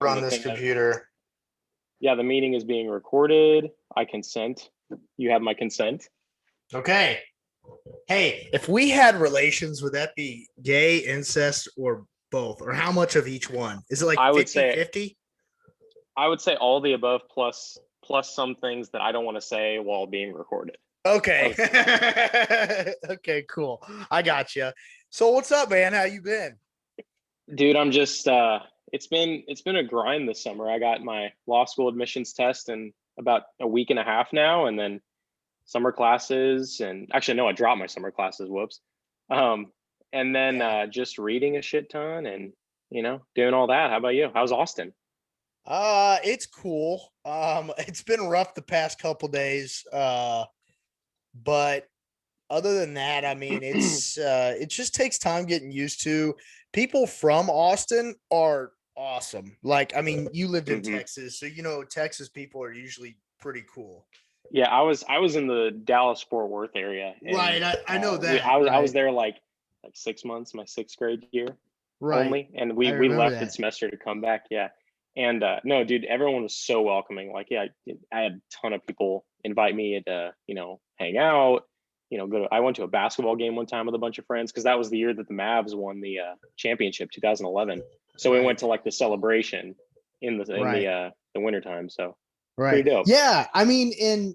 And On the this thing that, computer. yeah, the meeting is being recorded. I consent. You have my consent. Okay. Hey, if we had relations, would that be gay, incest, or both? Or how much of each one? Is it like I would say 50-50? I would say all the above plus some things that I don't want to say while being recorded. I Okay. would say that. Okay, cool. I got you. So what's up, man? How you been? Dude, I'm just it's been a grind this summer. I got my law school admissions test in about a week and a half now, and then summer classes, and actually no, I dropped my summer classes, whoops. Um and then Yeah. just reading a shit ton and doing all that. How about you? How's Austin? It's cool. It's been rough the past couple days. But other than that, I mean, it just takes time getting used to. People from Austin are awesome. Like, I mean, you lived in Hmm. Texas, so you know Texas people are usually pretty cool. Yeah, I was in the Dallas Fort Worth area, and Right, I know we that. I was Right, there like 6 months, my sixth grade year right. only, and I we remember left the that. semester to come back. Yeah, and no, dude, everyone was so welcoming. Like, yeah, I had a ton of people invite me to hang out. Go to. I went to a basketball game one time with a bunch of friends because that was the year that the Mavs won the championship, 2011. So we went Right, to like the celebration right, the wintertime. So right. pretty dope. Yeah, I mean, and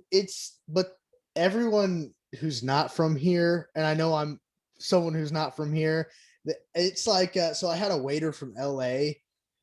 but everyone who's not from here, and I know I'm someone who's not from here, it's like, so I had a waiter from LA.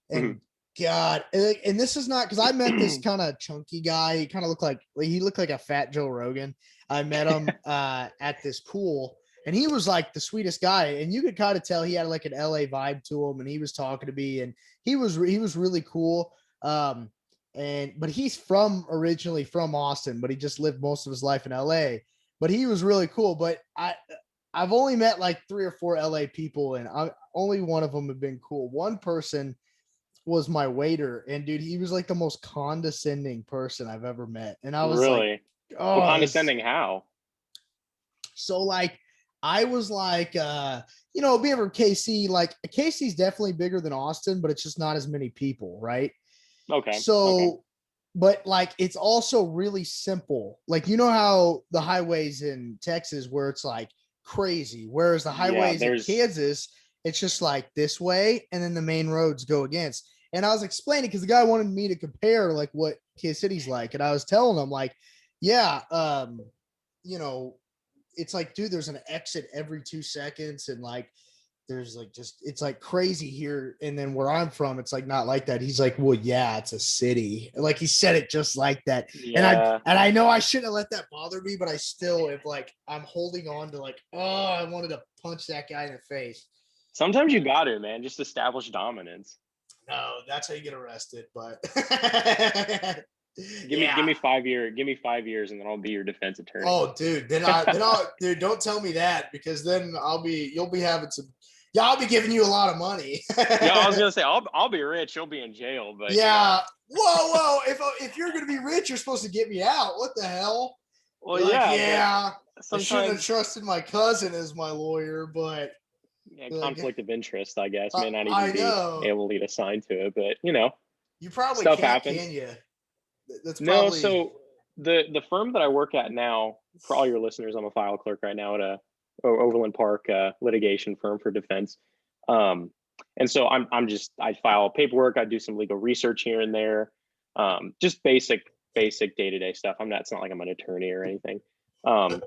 And God, and this is not because I met this kind of chunky guy. He kind of looked like a fat Joe Rogan. I met him at this pool, and he was like the sweetest guy. And you could kind of tell he had like an LA vibe to him. And he was talking to me, and he was really cool. But he's from originally from Austin, but he just lived most of his life in LA. But he was really cool. But I've only met like 3 or 4 LA people, and only one of them have been cool. One person was my waiter, and dude, he was like the most condescending person I've ever met. And I was like, Really? Well, oh, condescending how? so like I was like, being from KC, like KC's definitely bigger than Austin, but it's just not as many people, right? Okay. Okay. So, but like it's also really simple. Like, you know how the highways in Texas where it's like crazy, whereas the Yeah, highways in there's Kansas, it's just like this way, and then the main roads go against. And I was explaining because the guy wanted me to compare like what Kansas City's like, and I was telling him like, yeah, you know, it's like, dude, there's an exit every 2 seconds, and like there's like just it's like crazy here. And then where I'm from, it's like not like that. He's like, well, yeah, it's a city. Like he said it just like that. And I yeah. and I know I shouldn't have let that bother me, but I still, if like I'm holding on to like, oh, I wanted to punch that guy in the face. Sometimes you got to, man, just establish dominance. No, that's how you get arrested. But Give me yeah. 5 years, and then I'll be your defense attorney. Oh, dude. Dude, don't tell me that, because then you'll be having some. Yeah, I'll be giving you a lot of money. Yeah, I was gonna say I'll be rich. You'll be in jail, but Yeah. Whoa. If you're gonna be rich, you're supposed to get me out. What the hell? well, You're like, yeah, but yeah, I shouldn't have sometimes, trusted my cousin as my lawyer, but yeah, like, conflict of interest, I guess, may not I even be know able to lead assigned to it, but you probably stuff can't, happens. can you? That's No, probably so the firm that I work at now, for all your listeners, I'm a file clerk right now at a Overland Park litigation firm for defense. Um, and so I file paperwork, I do some legal research here and there, just basic day to day stuff. It's not like I'm an attorney or anything. Um,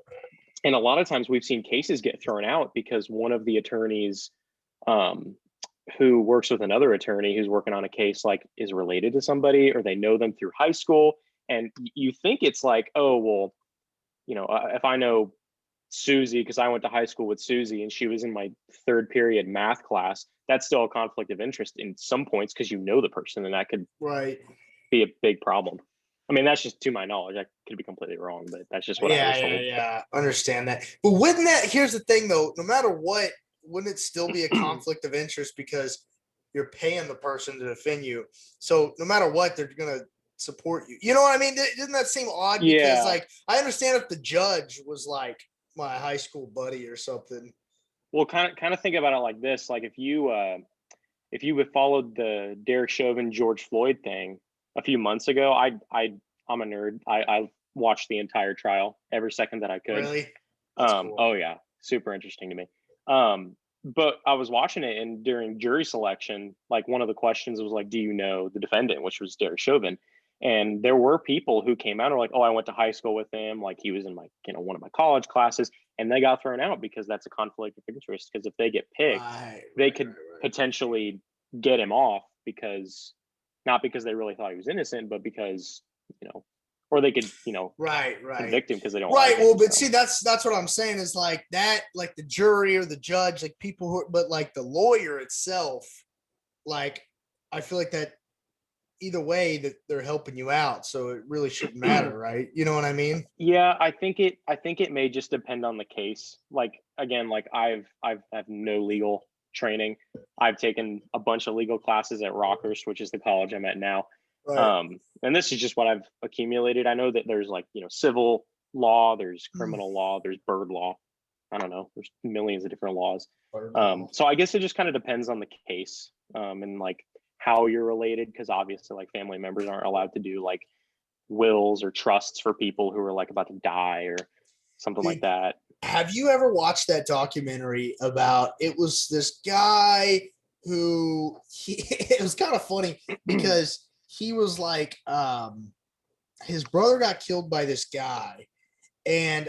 and a lot of times we've seen cases get thrown out because one of the attorneys, um, who works with another attorney who's working on a case, like, is related to somebody, or they know them through high school. And you think it's like, oh well, if I know Susie because I went to high school with Susie and she was in my third period math class, that's still a conflict of interest in some points because you know the person, and that could right. be a big problem. I mean, that's just to my knowledge. I could be completely wrong, but that's just what I Yeah, was yeah, told. yeah. Understand that. But wouldn't that, here's the thing though, no matter what, wouldn't it still be a conflict of interest because you're paying the person to defend you? So no matter what, they're gonna support you. You know what I mean? Doesn't that seem odd? Because Yeah. like I understand if the judge was like my high school buddy or something. Well, kind of think about it like this: like, if you if you had followed the Derek Chauvin George Floyd thing a few months ago, I'm a nerd. I watched the entire trial every second that I could. Really? That's cool. Oh yeah, super interesting to me. But I was watching it, and during jury selection, like one of the questions was like, "Do you know the defendant?" Which was Derek Chauvin. And there were people who came out and were like, "Oh, I went to high school with him. Like he was in my, one of my college classes," and they got thrown out because that's a conflict of interest. Because if they get picked, they could potentially get him off because not because they really thought he was innocent, but because or they could convict him because they don't like him, but see, that's what I'm saying is like that, like the jury or the judge, like people who, but like the lawyer itself, like I feel like that either way that they're helping you out, so it really shouldn't matter, right? You know what I mean? Yeah, I think it may just depend on the case. Like again, like I've have no legal training. I've taken a bunch of legal classes at Rockhurst, which is the college I'm at now. Right. And this is just what I've accumulated. I know that there's like, civil law, there's criminal law, there's bird law. I don't know. There's millions of different laws. So I guess it just kind of depends on the case, and like how you're related, because obviously like family members aren't allowed to do like wills or trusts for people who are like about to die or something like that. Have you ever watched that documentary about, it was this guy who it was kind of funny because he was like, his brother got killed by this guy, and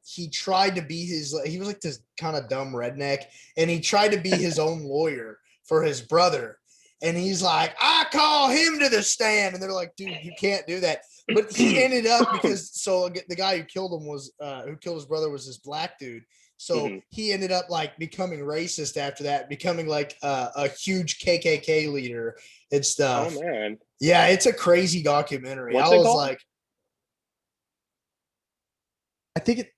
he tried to be he was like this kind of dumb redneck, and he tried to be his own lawyer for his brother. And he's like, "I call him to the stand." And they're like, "Dude, you can't do that." But he ended up, because the guy who killed him who killed his brother was this black dude. So he ended up like becoming racist after that, becoming like a huge KKK leader and stuff. Oh man. Yeah, it's a crazy documentary. What's it called? Like, I think it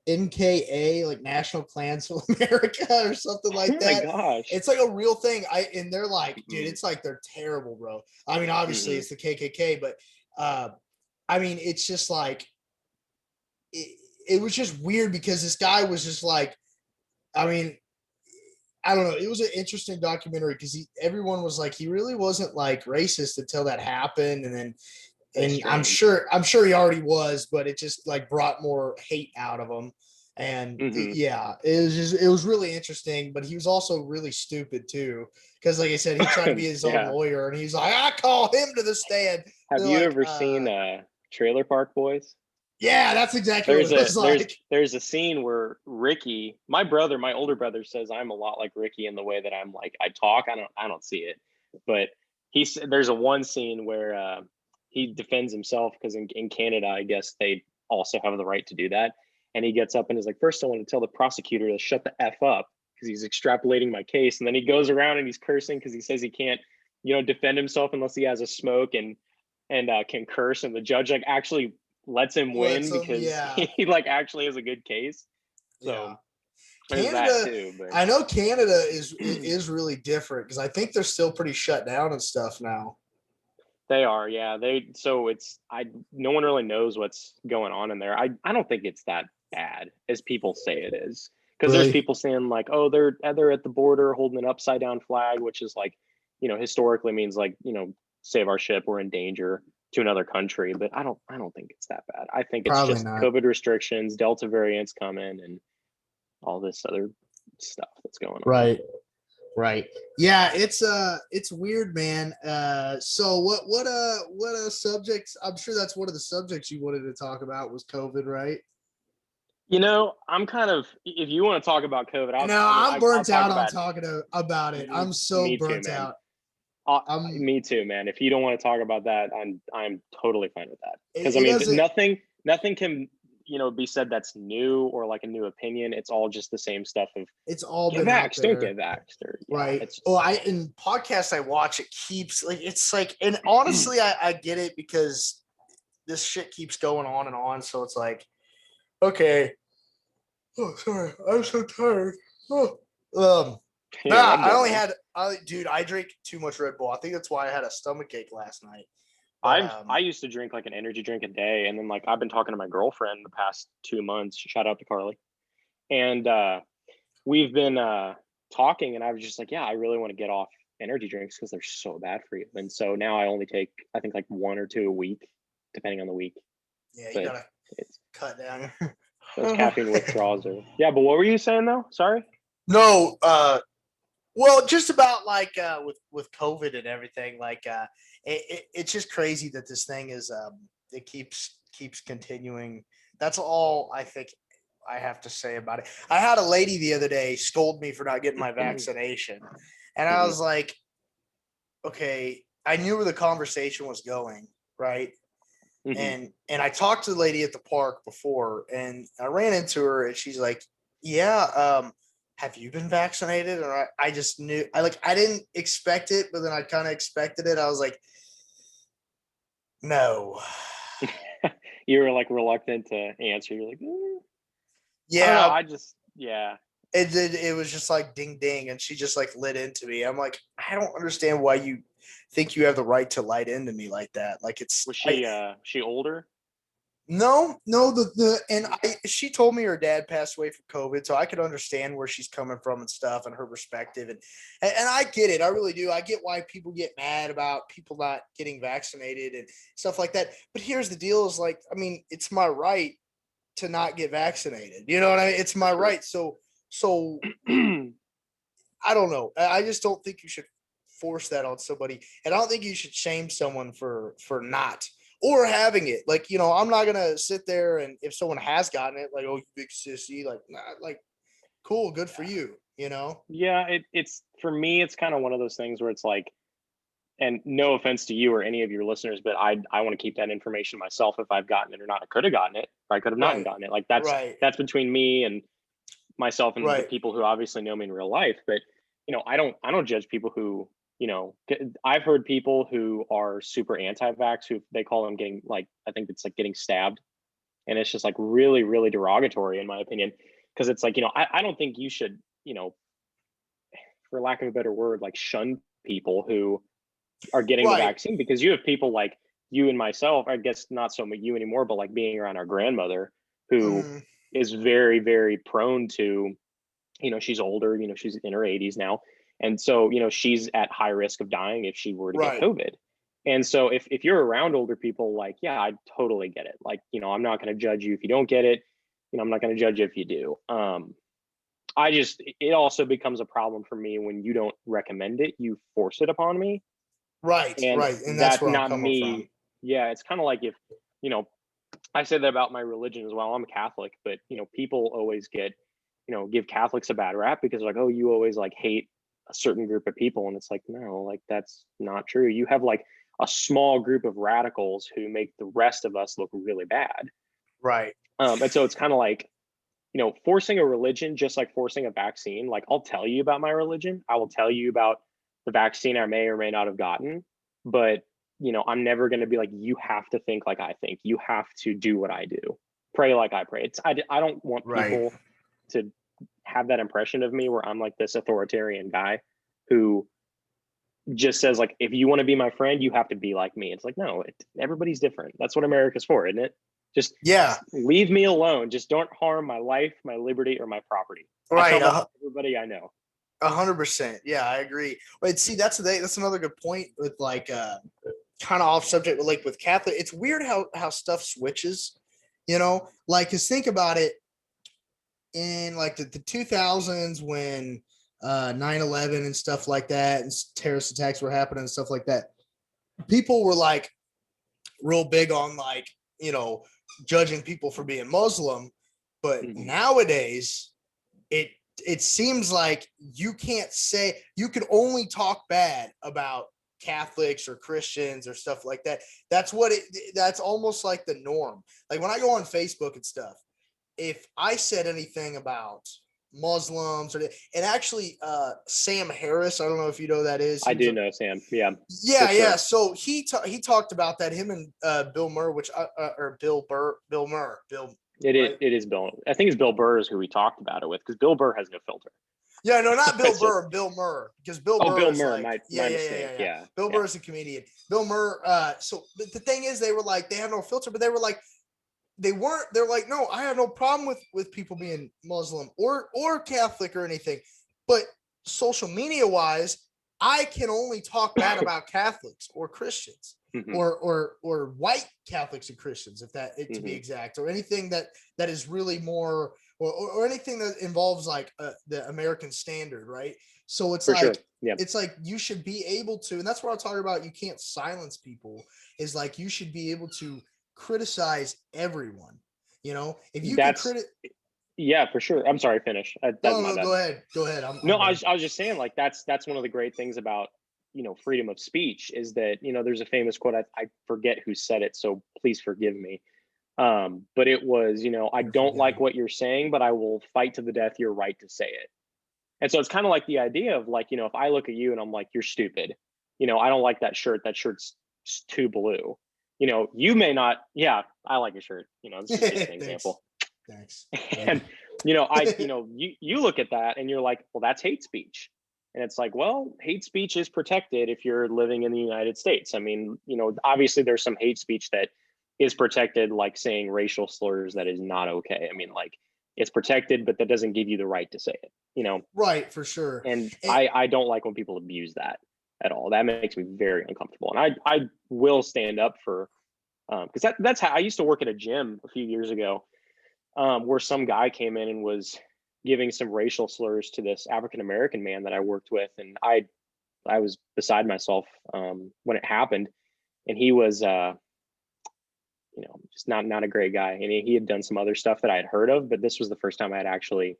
NKA, like National Clans of America or something like that. Oh my gosh. It's like a real thing. And they're like, dude, it's like they're terrible, bro. I mean, obviously it's the KKK, but I mean, it's just like it was just weird because this guy was just like, I mean, I don't know. It was an interesting documentary because everyone was like, he really wasn't like racist until that happened, and then I'm sure he already was, but it just like brought more hate out of him. And yeah, it was really interesting, but he was also really stupid too. Cause like I said, he tried to be his own lawyer, and he's like, "I call him to the stand." Have you ever seen Trailer Park Boys? Yeah, that's exactly what it was like. There's a scene where Ricky, my older brother says I'm a lot like Ricky in the way that I'm like, I talk. I don't see it, but there's a one scene where he defends himself because in Canada, I guess they also have the right to do that. And he gets up and is like, "First, I want to tell the prosecutor to shut the F up because he's extrapolating my case." And then he goes around and he's cursing because he says he can't, defend himself unless he has a smoke and can curse. And the judge like actually lets him win because he like actually has a good case. So there's that too. But I know Canada is really different because I think they're still pretty shut down and stuff now. They are, yeah. No one really knows what's going on in there. I don't think it's that bad as people say it is. Because there's people saying like, "Oh, they're at the border holding an upside down flag," which is like, historically means like, save our ship, we're in danger to another country. But I don't think it's that bad. I think it's Probably just not. COVID restrictions, Delta variants coming, and all this other stuff that's going on. Right. Yeah, it's weird, man. So what subjects? I'm sure that's one of the subjects you wanted to talk about was COVID, right? I'm kind of, if you want to talk about COVID, I'm burnt out on talking about it. I'm so burnt out. Me too, man. If you don't want to talk about that, I'm totally fine with that. Because nothing can be said that's new or like a new opinion. It's all just the same stuff of it's all get vaxxed, don't get vaxxed, right. In podcasts I watch, it keeps like, it's like, and honestly I get it because this shit keeps going on and on. So it's like, okay. Oh, sorry. I'm so tired. I drank too much Red Bull. I think that's why I had a stomachache last night. I used to drink like an energy drink a day, and then like I've been talking to my girlfriend the past 2 months. Shout out to Carly, and we've been talking, and I was just like, yeah, I really want to get off energy drinks because they're so bad for you. And so now I only take, I think, like 1 or 2 a week, depending on the week. Yeah, you But gotta it's cut down. those caffeine withdrawals are, yeah. But what were you saying though? Sorry. No, well, just about like with COVID and everything, like it's just crazy that this thing is it keeps continuing. That's all I think I have to say about it. I had a lady the other day scold me for not getting my vaccination, and I was like, okay, I knew where the conversation was going, right? And I talked to the lady at the park before, and I ran into her, and she's like, "Yeah, have you been vaccinated?" And I just knew, I didn't expect it, but then I kind of expected it. I was like, "No." You were like reluctant to answer. You're like, I don't know. Yeah, I just, yeah. it was just like ding ding, and she just like lit into me. I'm like, I don't understand why you think you have the right to light into me like that. Like it's Was I, she older? No, she told me her dad passed away from COVID, so I could understand where she's coming from and stuff and her perspective, and I get it, I really do. I get why people get mad about people not getting vaccinated and stuff like that. But here's the deal: is like, I mean, it's my right to not get vaccinated. You know what I mean? It's my right. So I don't know. I just don't think you should force that on somebody, and I don't think you should shame someone for not or having it. Like, I'm not gonna sit there and if someone has gotten it, like, oh, you big sissy, like, nah, like, cool, good for you. Yeah, it's for me, it's kind of one of those things where it's like, and no offense to you or any of your listeners, but I want to keep that information myself. If I've gotten it or not, I could have gotten it, or I could have not Right, gotten it. Like that's right, that's between me and myself and the right, people who obviously know me in real life. But I don't judge people who, I've heard people who are super anti-vax who they call them getting, like, I think it's like getting stabbed, and it's just like really really derogatory in my opinion, because it's like, I don't think you should, for lack of a better word, like shun people who are getting the right. vaccine, because you have people like you and myself, I guess not so much you anymore, but like being around our grandmother who Mm, is very very prone to, she's older, she's in her 80s now, and so she's at high risk of dying if she were to get right, COVID. And so if you're around older people, like, yeah, I totally get it. Like, I'm not going to judge you if you don't get it. I'm not going to judge you if you do. It also becomes a problem for me when you don't recommend it, you force it upon me, right, and right. And that's that's where I'm not coming from. me. Yeah, it's kind of like if, you know I say that about my religion as well. I'm a Catholic, but people always give Catholics a bad rap because, like, oh, you always like hate a certain group of people, and it's like, no, like that's not true. You have like a small group of radicals who make the rest of us look really bad. Right, And so it's kind of like, forcing a religion, just like forcing a vaccine. Like, I'll tell you about my religion. I will tell you about the vaccine I may or may not have gotten, but I'm never going to be like, you have to think like I think. You have to do what I do. Pray like I pray. I don't want right, people to have that impression of me where I'm like this authoritarian guy who just says, like, if you want to be my friend, you have to be like me. It's like, no, everybody's different. That's what America's for, isn't it? Just yeah, leave me alone. Just don't harm my life, my liberty, or my property. I tell right. that to everybody I know. 100%. Yeah, I agree. But see, that's another good point with like kind of off subject, but like with Catholic, it's weird how stuff switches, like, cause think about it in like the 2000s when 9/11 and stuff like that and terrorist attacks were happening and stuff like that. People were like real big on like, judging people for being Muslim, but Mhm. nowadays it it seems like you can only talk bad about Catholics or Christians or stuff like that. That's almost like the norm. Like when I go on Facebook and stuff, if I said anything about Muslims and actually Sam Harris, I don't know if you know who that is. I He was do a know Sam. Yeah, for yeah. sure. So he talked about that, him and Bill Murr, or Bill Murr, Bill, It is, right? it is Bill. I think it's Bill Burr is who we talked about it with, because Bill Burr has no filter. Yeah, no, not Bill It's just, Burr, Bill Murr, because Bill oh, Burr Bill is Murr. like, My mistake. yeah. Yeah, Bill yeah. Burr is a comedian. Bill Murr. So but the thing is, they were like, they have no filter, but they were like, they're like, no, I have no problem with people being Muslim or Catholic or anything, but social media wise, I can only talk bad about Catholics or Christians Mhm. or white Catholics and Christians, if that to be Mhm. exact, or anything that is really more, or anything that involves like the American standard, right? So it's For sure. like, Yeah. it's like you should be able to, and that's what I'm talking about. You can't silence people. Is like you should be able to criticize everyone. You know, if you can That's yeah, for sure. I'm sorry, finish. That's No, my no, bad. go ahead. No, I'm done. I was just saying, like, that's one of the great things about, freedom of speech is that, there's a famous quote, I forget who said it, so please forgive me. But it was, I You're don't like forgiven. what you're saying, but I will fight to the death your right to say it. And so it's kind of like the idea of, like, if I look at you and I'm like, you're stupid, I don't like that shirt. That shirt's too blue. You may not, yeah, I like your shirt. This is just an Thanks. example. Thanks. And, you look at that and you're like, well, that's hate speech. And it's like, well, hate speech is protected if you're living in the United States. I mean, obviously there's some hate speech that is protected, like saying racial slurs, that is not okay. I mean, like, it's protected, but that doesn't give you the right to say it. Right, for sure. And And, I don't like when people abuse that at all. That makes me very uncomfortable. And I will stand up for, because that's how I used to work at a gym a few years ago, where some guy came in and was giving some racial slurs to this African American man that I worked with, and I was beside myself when it happened, and he was just not a great guy, and he had done some other stuff that I had heard of, but this was the first time I had actually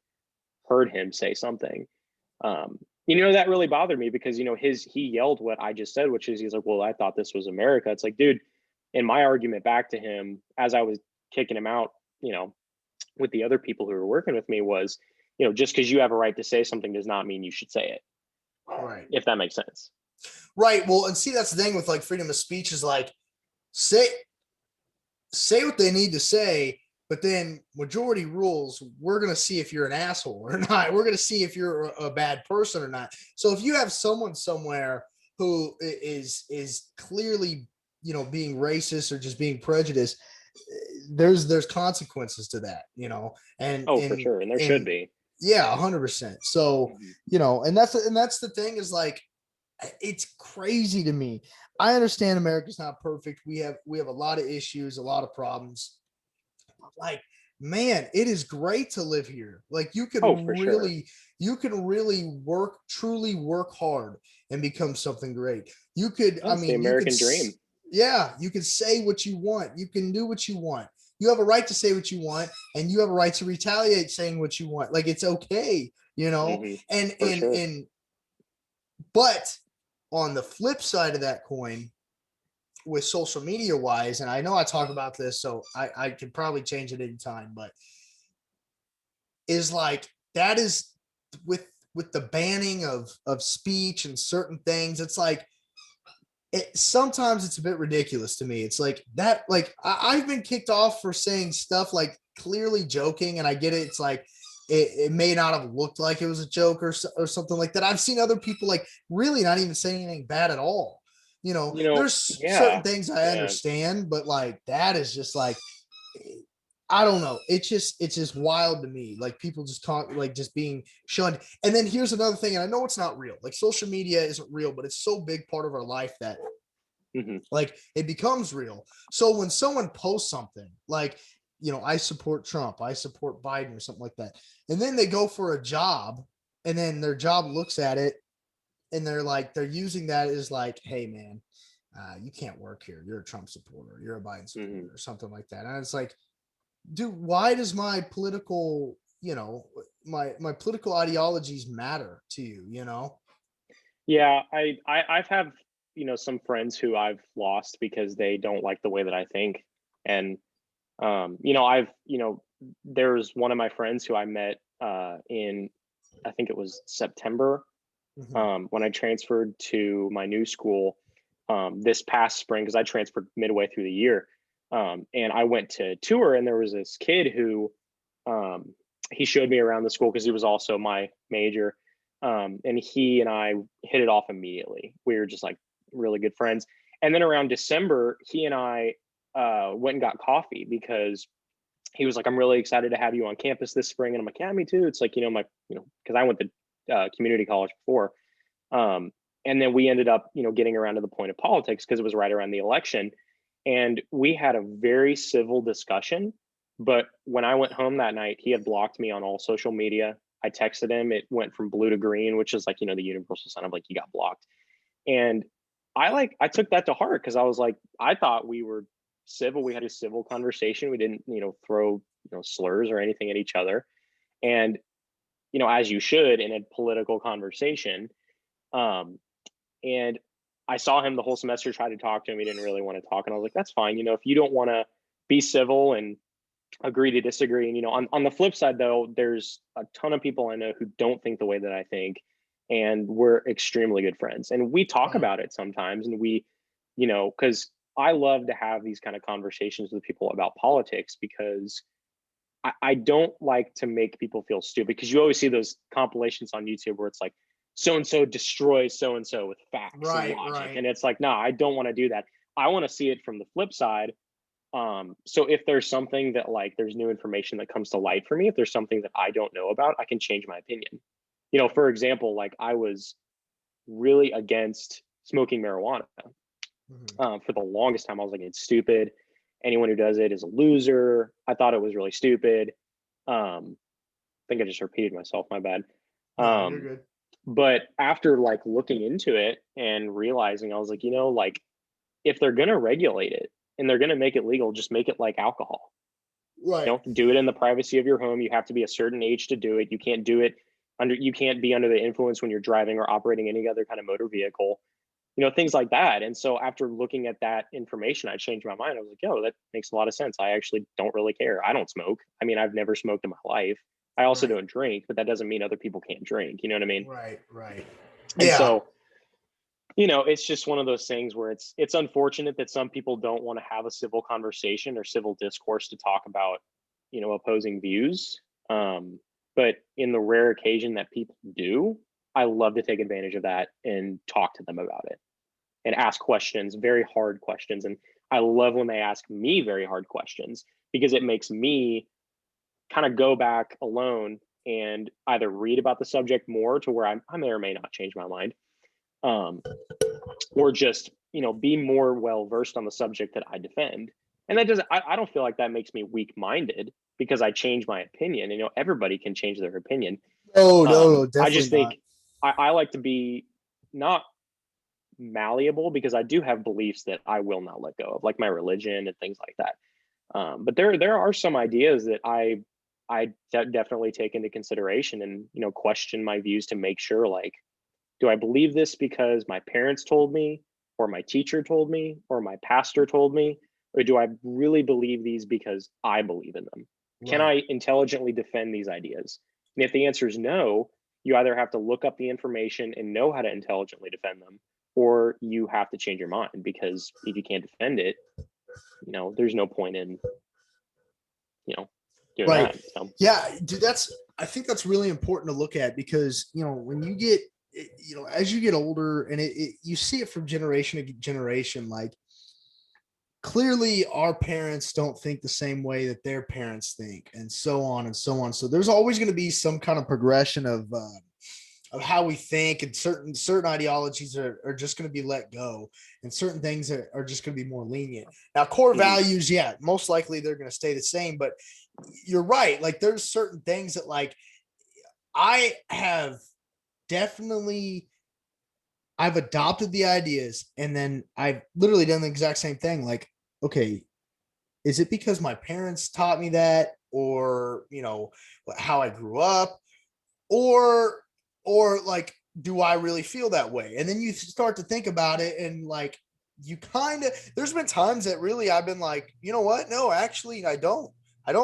heard him say something. That really bothered me because he yelled what I just said, which is, he's like, well, I thought this was America. It's like, dude, and my argument back to him as I was kicking him out, with the other people who were working with me was, just because you have a right to say something does not mean you should say it. right. If that makes sense. Right. Well, and see, that's the thing with like freedom of speech is like, say what they need to say, but then majority rules, we're going to see if you're an asshole or not. We're going to see if you're a bad person or not. So if you have someone somewhere who is clearly, being racist or just being prejudiced, there's consequences to that, and Oh, for sure. And there should be. yeah, 100%. So, Mhm. and that's the thing is like, it's crazy to me. I understand America's not perfect. We have a lot of issues, a lot of problems. Like, man, it is great to live here. Like Oh, for sure. you can really truly work hard and become something great. You could, I That's the mean, you could, American dream. yeah, you can say what you want. You can do what you want. You have a right to say what you want, and you have a right to retaliate saying what you want. Like, it's okay, Hmm. and For sure. but on the flip side of that coin, with social media wise, and I know I talk about this, so I could probably change it anytime, but is like, that is with the banning of speech and certain things, it's like, sometimes it's a bit ridiculous to me. It's like that, like I've been kicked off for saying stuff like clearly joking, and I get it. It's like it may not have looked like it was a joke or something like that. I've seen other people like really not even saying anything bad at all. There's certain Yeah. things I Yeah. understand, but like that is just like, I don't know. It's just wild to me. Like people just talk, like just being shunned. And then here's another thing, and I know it's not real. Like social media isn't real, but it's so big part of our life that Hmm. like it becomes real. So when someone posts something like, I support Trump, I support Biden or something like that, and then they go for a job, and then their job looks at it, and they're using that as like, hey man, you can't work here. You're a Trump supporter. You're a Biden Hmm. supporter or something like that. And it's like, dude, why does my political ideologies matter to you? Yeah. I've have, some friends who I've lost because they don't like the way that I think. And, there's one of my friends who I met in, I think it was September, Mhm. when I transferred to my new school this past spring, because I transferred midway through the year. And I went to tour, and there was this kid who um, he showed me around the school because he was also my major. And he and I hit it off immediately. We were just like really good friends. And then around December, he and I went and got coffee because he was like, I'm really excited to have you on campus this spring. And I'm like, yeah, me too. It's like, because I went to community college before. Um, And then we ended up, getting around to the point of politics because it was right around the election. And we had a very civil discussion. But when I went home that night, he had blocked me on all social media. I texted him. It went from blue to green, which is like, the universal sign of like, you got blocked. And I took that to heart because I was like, I thought we were civil. We had a civil conversation. We didn't, throw, slurs or anything at each other. And, as you should in a political conversation. And I saw him the whole semester, tried to talk to him. He didn't really want to talk. And I was like, that's fine. If you don't want to be civil and agree to disagree. And, on the flip side, though, there's a ton of people I know who don't think the way that I think. And we're extremely good friends. And we talk about it sometimes. And we, because I love to have these kind of conversations with people about politics because I don't like to make people feel stupid, because you always see those compilations on YouTube where it's like, so-and-so destroys so-and-so with facts and logic. Right. And it's like, no, I don't want to do that. I want to see it from the flip side. So if there's something that like, there's new information that comes to light for me, if there's something that I don't know about, I can change my opinion. For example, like I was really against smoking marijuana. For the longest time, I was like, it's stupid. Anyone who does it is a loser. I thought it was really stupid. I think I just repeated myself, my bad. You're good. But after like looking into it and realizing, I was like, like if they're going to regulate it and they're going to make it legal, just make it like alcohol. Right. Do it in the privacy of your home. You have to be a certain age to do it. You can't do it you can't be under the influence when you're driving or operating any other kind of motor vehicle, things like that. And so after looking at that information, I changed my mind. I was like, yo, that makes a lot of sense. I actually don't really care. I don't smoke. I mean, I've never smoked in my life. I also don't drink, but that doesn't mean other people can't drink. You know what I mean? Right. And so, it's just one of those things where it's unfortunate that some people don't want to have a civil conversation or civil discourse to talk about, opposing views. But in the rare occasion that people do, I love to take advantage of that and talk to them about it and ask questions, very hard questions. And I love when they ask me very hard questions because it makes me kind of go back alone and either read about the subject more to where I may or may not change my mind, or just, be more well-versed on the subject that I defend. And that doesn't, I don't feel like that makes me weak-minded because I change my opinion. Everybody can change their opinion. No, definitely I just think I like to be not malleable because I do have beliefs that I will not let go of, like my religion and things like that. But there are some ideas that I definitely take into consideration and, question my views to make sure, like, do I believe this because my parents told me or my teacher told me or my pastor told me, or do I really believe these because I believe in them? Right. Can I intelligently defend these ideas? And if the answer is no, you either have to look up the information and know how to intelligently defend them, or you have to change your mind, because if you can't defend it, there's no point in, doing that. So. Yeah, dude, I think that's really important to look at because, when you get, as you get older and you see it from generation to generation, like clearly our parents don't think the same way that their parents think, and so on and so on. So there's always going to be some kind of progression of how we think, and certain ideologies are just going to be let go, and certain things are just going to be more lenient. Now, core values, yeah, most likely they're going to stay the same, but you're right. Like there's certain things that like I have definitely, I've adopted the ideas, and then I've literally done the exact same thing. Like, okay, is it because my parents taught me that, or, how I grew up, or like, do I really feel that way? And then you start to think about it, and like, you kind of, there's been times that really I've been like, you know what? No, actually, I don't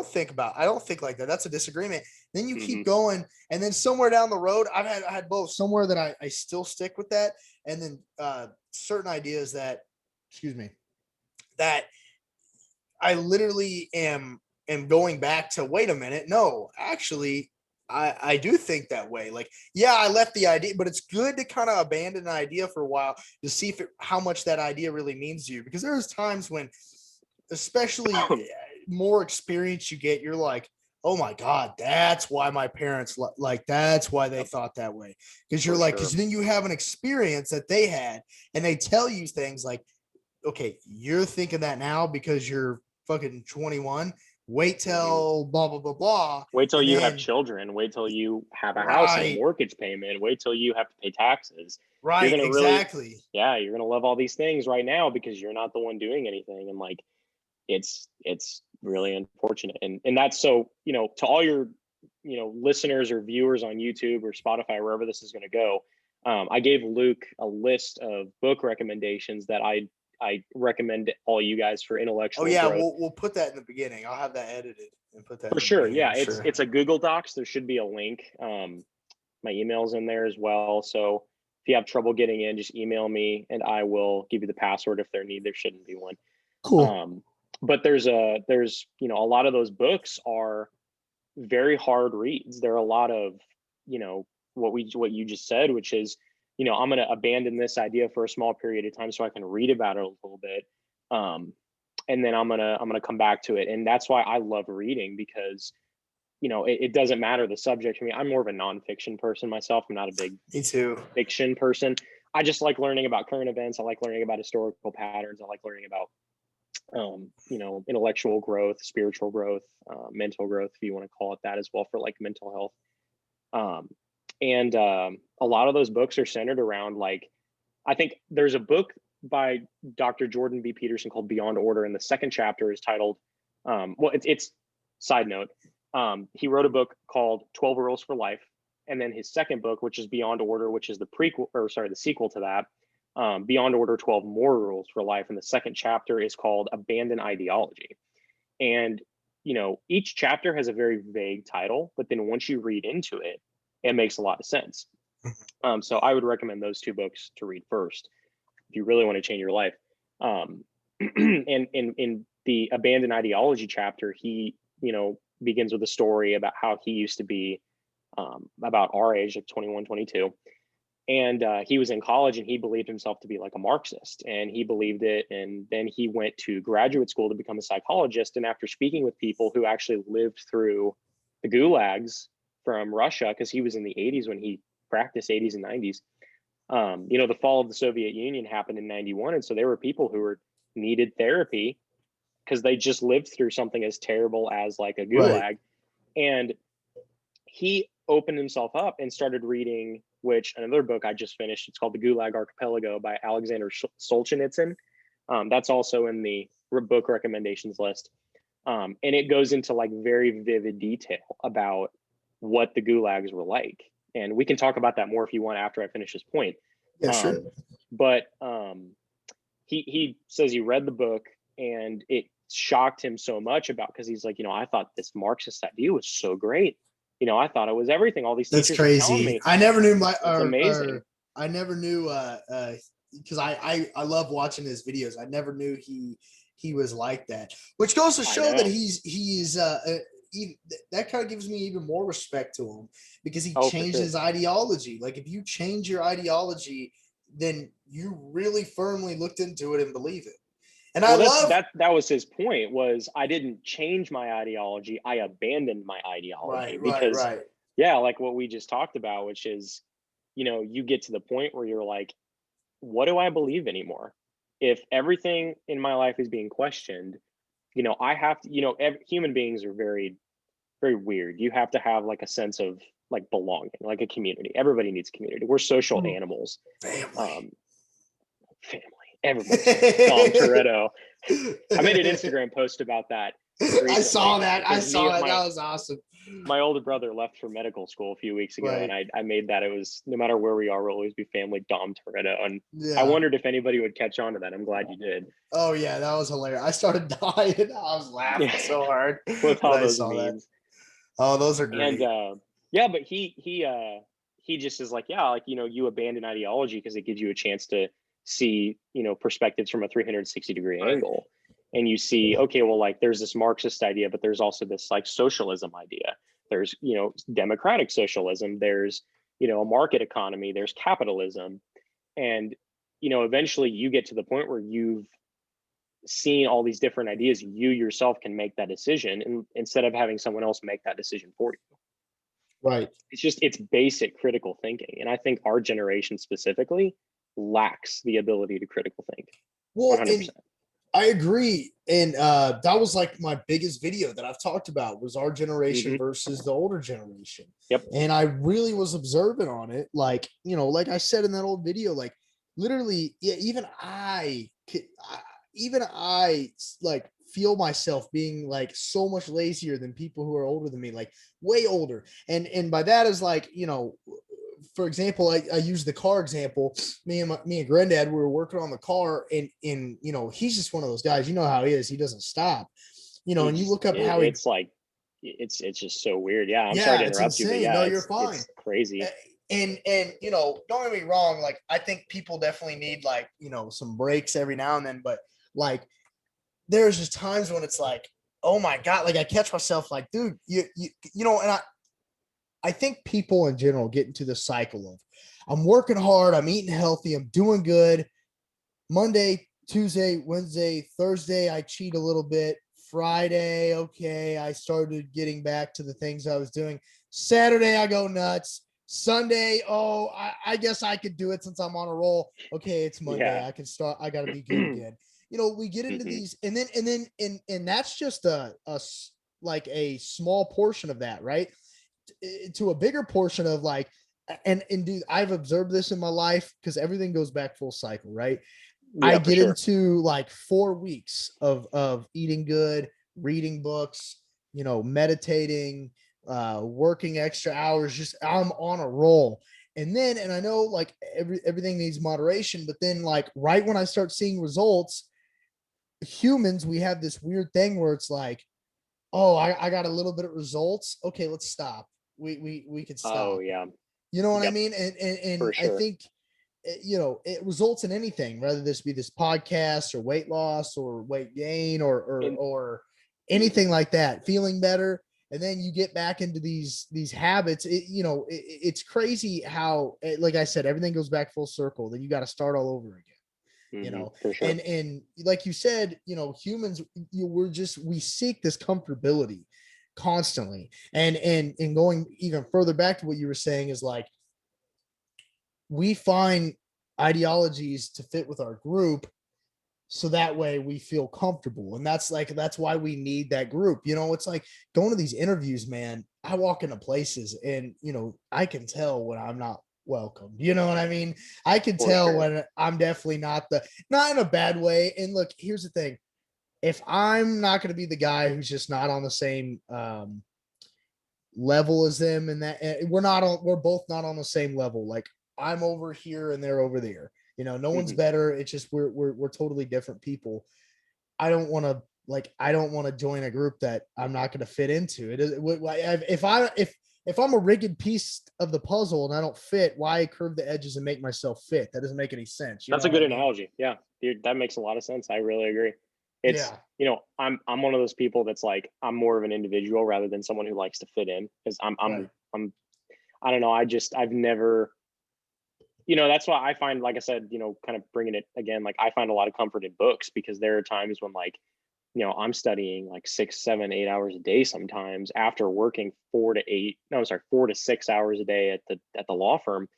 think like that. That's a disagreement. Then you keep going. And then somewhere down the road, I had both, somewhere that I still stick with that. And then certain ideas that I literally am going back to, wait a minute. No, actually, I do think that way. Like, yeah, I left the idea, but it's good to kind of abandon an idea for a while to see how much that idea really means to you. Because there's times when, especially more experience you get, you're like, oh my God, that's why my parents like, that's why they thought that way. Because you're For like, sure. because then you have an experience that they had, and they tell you things like, okay, you're thinking that now because you're fucking 21. Wait till blah blah blah blah. Wait till And you have then children. Wait till you have a house and a right, mortgage payment. Wait till you have to pay taxes. You're right, gonna really, exactly. yeah, you're gonna love all these things right now because you're not the one doing anything. And like, it's really unfortunate. And that's so, to all your, listeners or viewers on YouTube or Spotify, wherever this is gonna go. I gave Luke a list of book recommendations that I recommend all you guys for Oh intellectual yeah, growth. we'll put that in the beginning. I'll have that edited and put that For in the sure. beginning. Yeah, it's a Google Docs. There should be a link. My email's in there as well. So if you have trouble getting in, just email me and I will give you the password if there shouldn't be one. Cool. But there's a lot of those books are very hard reads. There are a lot of, what you just said, which is, I'm going to abandon this idea for a small period of time so I can read about it a little bit. And then I'm gonna come back to it. And that's why I love reading, because it doesn't matter the subject. I mean, I'm more of a nonfiction person myself. I'm not a big Me too. fiction person. I just like learning about current events. I like learning about historical patterns. I like learning about intellectual growth, spiritual growth, mental growth, if you want to call it that as well, for like mental health. And a lot of those books are centered around, like, I think there's a book by Dr. Jordan B. Peterson called Beyond Order, and the second chapter is titled, it's side note, he wrote a book called 12 Rules for Life, and then his second book, which is Beyond Order, which is the sequel to that, Beyond Order 12 More Rules for Life, and the second chapter is called Abandon Ideology. And each chapter has a very vague title, but then once you read into it, it makes a lot of sense. So I would recommend those two books to read first if you really want to change your life. And in the Abandon Ideology chapter, he begins with a story about how he used to be about our age, like 21, 22. And he was in college and he believed himself to be like a Marxist, and he believed it. And then he went to graduate school to become a psychologist. And after speaking with people who actually lived through the gulags from Russia, because he was in the 80s when he practiced 80s and 90s, the fall of the Soviet Union happened in 91. And so there were people who needed therapy because they just lived through something as terrible as like a gulag. Right. And he opened himself up and started reading, which another book I just finished, it's called The Gulag Archipelago by Alexander Solzhenitsyn. That's also in the book recommendations list. And it goes into like very vivid detail about what the gulags were like. And we can talk about that more if you want after I finish this point. Yeah, sure. But he says he read the book and it shocked him so much because he's like, I thought this Marxist idea was so great. I thought it was everything. All these That's teachers were telling crazy. me. I never knew It's amazing. I never knew because I love watching his videos. I never knew he was like that, which goes to show that he's that kind of gives me even more respect to him, because he changed his ideology. Like, if you change your ideology, then you really firmly looked into it and believe it. And I love that was his point, was I didn't change my ideology, I abandoned my ideology. Because yeah, like what we just talked about, which is, you get to the point where you're like, what do I believe anymore? If everything in my life is being questioned, I have to, human beings are very, very weird. You have to have like a sense of like belonging, like a community. Everybody needs community. We're social animals. Family. Everybody's Dom Toretto. I made an Instagram post about that recently. I saw that. That was awesome. My older brother left for medical school a few weeks ago, and I made that. It was, no matter where we are, we'll always be family, Dom Toretto. And I wondered if anybody would catch on to that. I'm glad you did. Oh yeah, that was hilarious. I started dying. I was laughing so hard with all those memes. Oh, those are great. And but he just is like, you abandon ideology because it gives you a chance to see, perspectives from a 360-degree angle. And you see, okay, well, like, there's this Marxist idea, but there's also this like socialism idea. There's, democratic socialism. There's, a market economy. There's capitalism. And, eventually you get to the point where you've seeing all these different ideas, you yourself can make that decision, and instead of having someone else make that decision for you. Right. It's basic critical thinking. And I think our generation specifically lacks the ability to critical think. Well, 100%. and I agree. And that was like my biggest video that I've talked about was our generation versus the older generation. Yep. And I really was observant on it. Like, you know, like I said in that old video, like literally, yeah, even I like feel myself being like so much lazier than people who are older than me, like way older. And by that is like, you know, for example, I use the car example. Me and Granddad, we were working on the car, and you know, he's just one of those guys. You know how he is. He doesn't stop. You know, and you look up how it's like it's just so weird. Yeah, I'm sorry to it's interrupt you, but insane. yeah, No, you're fine. It's crazy. And you know, don't get me wrong. Like I think people definitely need like, you know, some breaks every now and then. But like, there's just times when it's like, oh my god, like I catch myself like, dude, you know, and I think people in general get into the cycle of I'm working hard, I'm eating healthy, I'm doing good. Monday, Tuesday, Wednesday, Thursday, I cheat a little bit. Friday, okay, I started getting back to the things I was doing. Saturday, I go nuts. Sunday, oh, I guess I could do it since I'm on a roll. Okay, it's Monday. Yeah. I can start. I got to be good again. You know, we get into these, and then that's just like a small portion of that, right? To a bigger portion of like, and dude, I've observed this in my life because everything goes back full cycle, right? Yeah, I get into like 4 weeks of eating good, reading books, you know, meditating, working extra hours, just I'm on a roll. And then, and I know like everything needs moderation, but then like right when I start seeing results, humans, we have this weird thing where it's like, oh, I got a little bit of results. Okay, let's stop. We could stop. Oh yeah. You know what I Yep. mean? And For I sure. think, you know, it results in anything, whether this be this podcast or weight loss or weight gain or anything like that, feeling better. And then you get back into these habits. You know, it's crazy how, like I said, everything goes back full circle. Then you got to start all over again. You know, for sure. And like you said, you know, humans, we seek this comfortability constantly. And going even further back to what you were saying is like, we find ideologies to fit with our group so that way we feel comfortable. And that's why we need that group. You know, it's like going to these interviews, man. I walk into places and, you know, I can tell when I'm not welcome. You know what I mean? I can tell when I'm definitely not in a bad way. And look, here's the thing. If I'm not going to be the guy who's just not on the same level as them, and that we're both not on the same level. Like I'm over here and they're over there. You know, no one's better. It's just we're totally different people. I don't want to join a group that I'm not going to fit into. It is if I'm a rigged piece of the puzzle and I don't fit, why curve the edges and make myself fit? That doesn't make any sense. That's a good analogy. Yeah, dude, that makes a lot of sense. I really agree. It's, you know, I'm one of those people that's like, I'm more of an individual rather than someone who likes to fit in, because I'm I don't know. I've never, you know, that's why I find, like I said, you know, kind of bringing it again, like I find a lot of comfort in books, because there are times when, like, you know, I'm studying like 6, 7, 8 hours a day sometimes after working 4 to 6 hours a day at the law firm.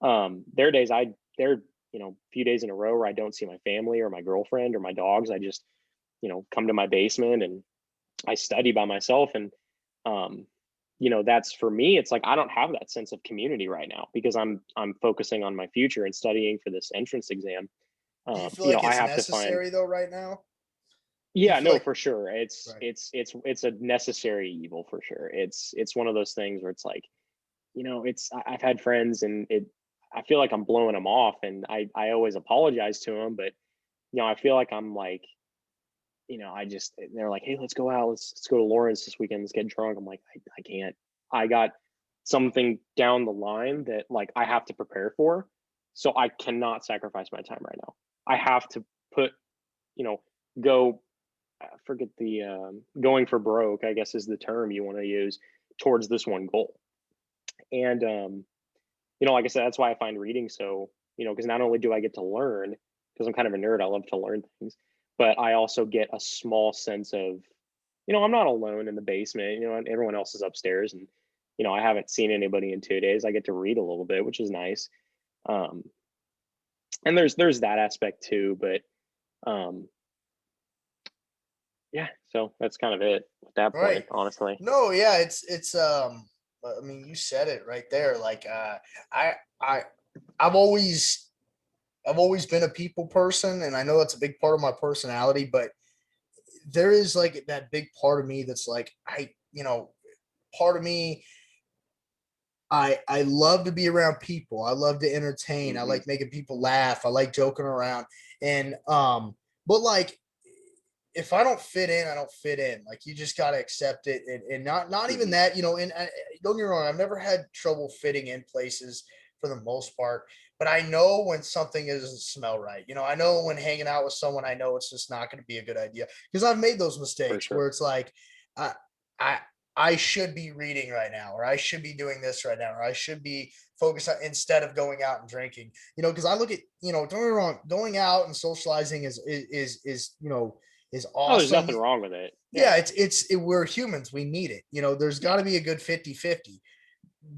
There are days you know, a few days in a row where I don't see my family or my girlfriend or my dogs. I just, you know, come to my basement and I study by myself. And, you know, that's, for me, it's like, I don't have that sense of community right now because I'm focusing on my future and studying for this entrance exam. Do you feel you like know, I it's have to find, necessary though right now? yeah, no, like for sure. It's a necessary evil for sure. It's one of those things where it's like, you know, I've had friends and I feel like I'm blowing them off, and I always apologize to them, but, you know, I feel like I'm like, you know, they're like, hey, let's go out. Let's go to Lawrence this weekend. Let's get drunk. I'm like, I can't. I got something down the line that, like, I have to prepare for. So I cannot sacrifice my time right now. I have to put, you know, go, forget the, going for broke, I guess is the term you want to use, towards this one goal. And, you know, like I said, that's why I find reading so, you know, because not only do I get to learn, because I'm kind of a nerd, I love to learn things, but I also get a small sense of, I'm not alone in the basement, and everyone else is upstairs, and, I haven't seen anybody in 2 days. I get to read a little bit, which is nice. Um, and there's that aspect too, but um, yeah, so that's kind of it at that Right. point, honestly. No, yeah, it's I mean, you said it right there. Like I I I've always been a people person, and I know that's a big part of my personality, but there is like that big part of me that's like part of me, I love to be around people. I love to entertain. I Hmm. like making people laugh. I like joking around. And but like if I don't fit in, I don't fit in. Like you just gotta accept it, and not even Hmm. that, And don't get me wrong, I've never had trouble fitting in places for the most part. But I know when something doesn't smell right. I know when hanging out with someone, I know it's just not going to be a good idea because I've made those For mistakes where sure. it's like, I, I, I should be reading right now, or I should be doing this right now, or I should be focused on instead of going out and drinking. Because I look at, don't get me wrong, going out and socializing is is Oh, there's awesome. nothing wrong with it. Yeah, Yeah. we're humans, we need it. There's got to be a good 50-50.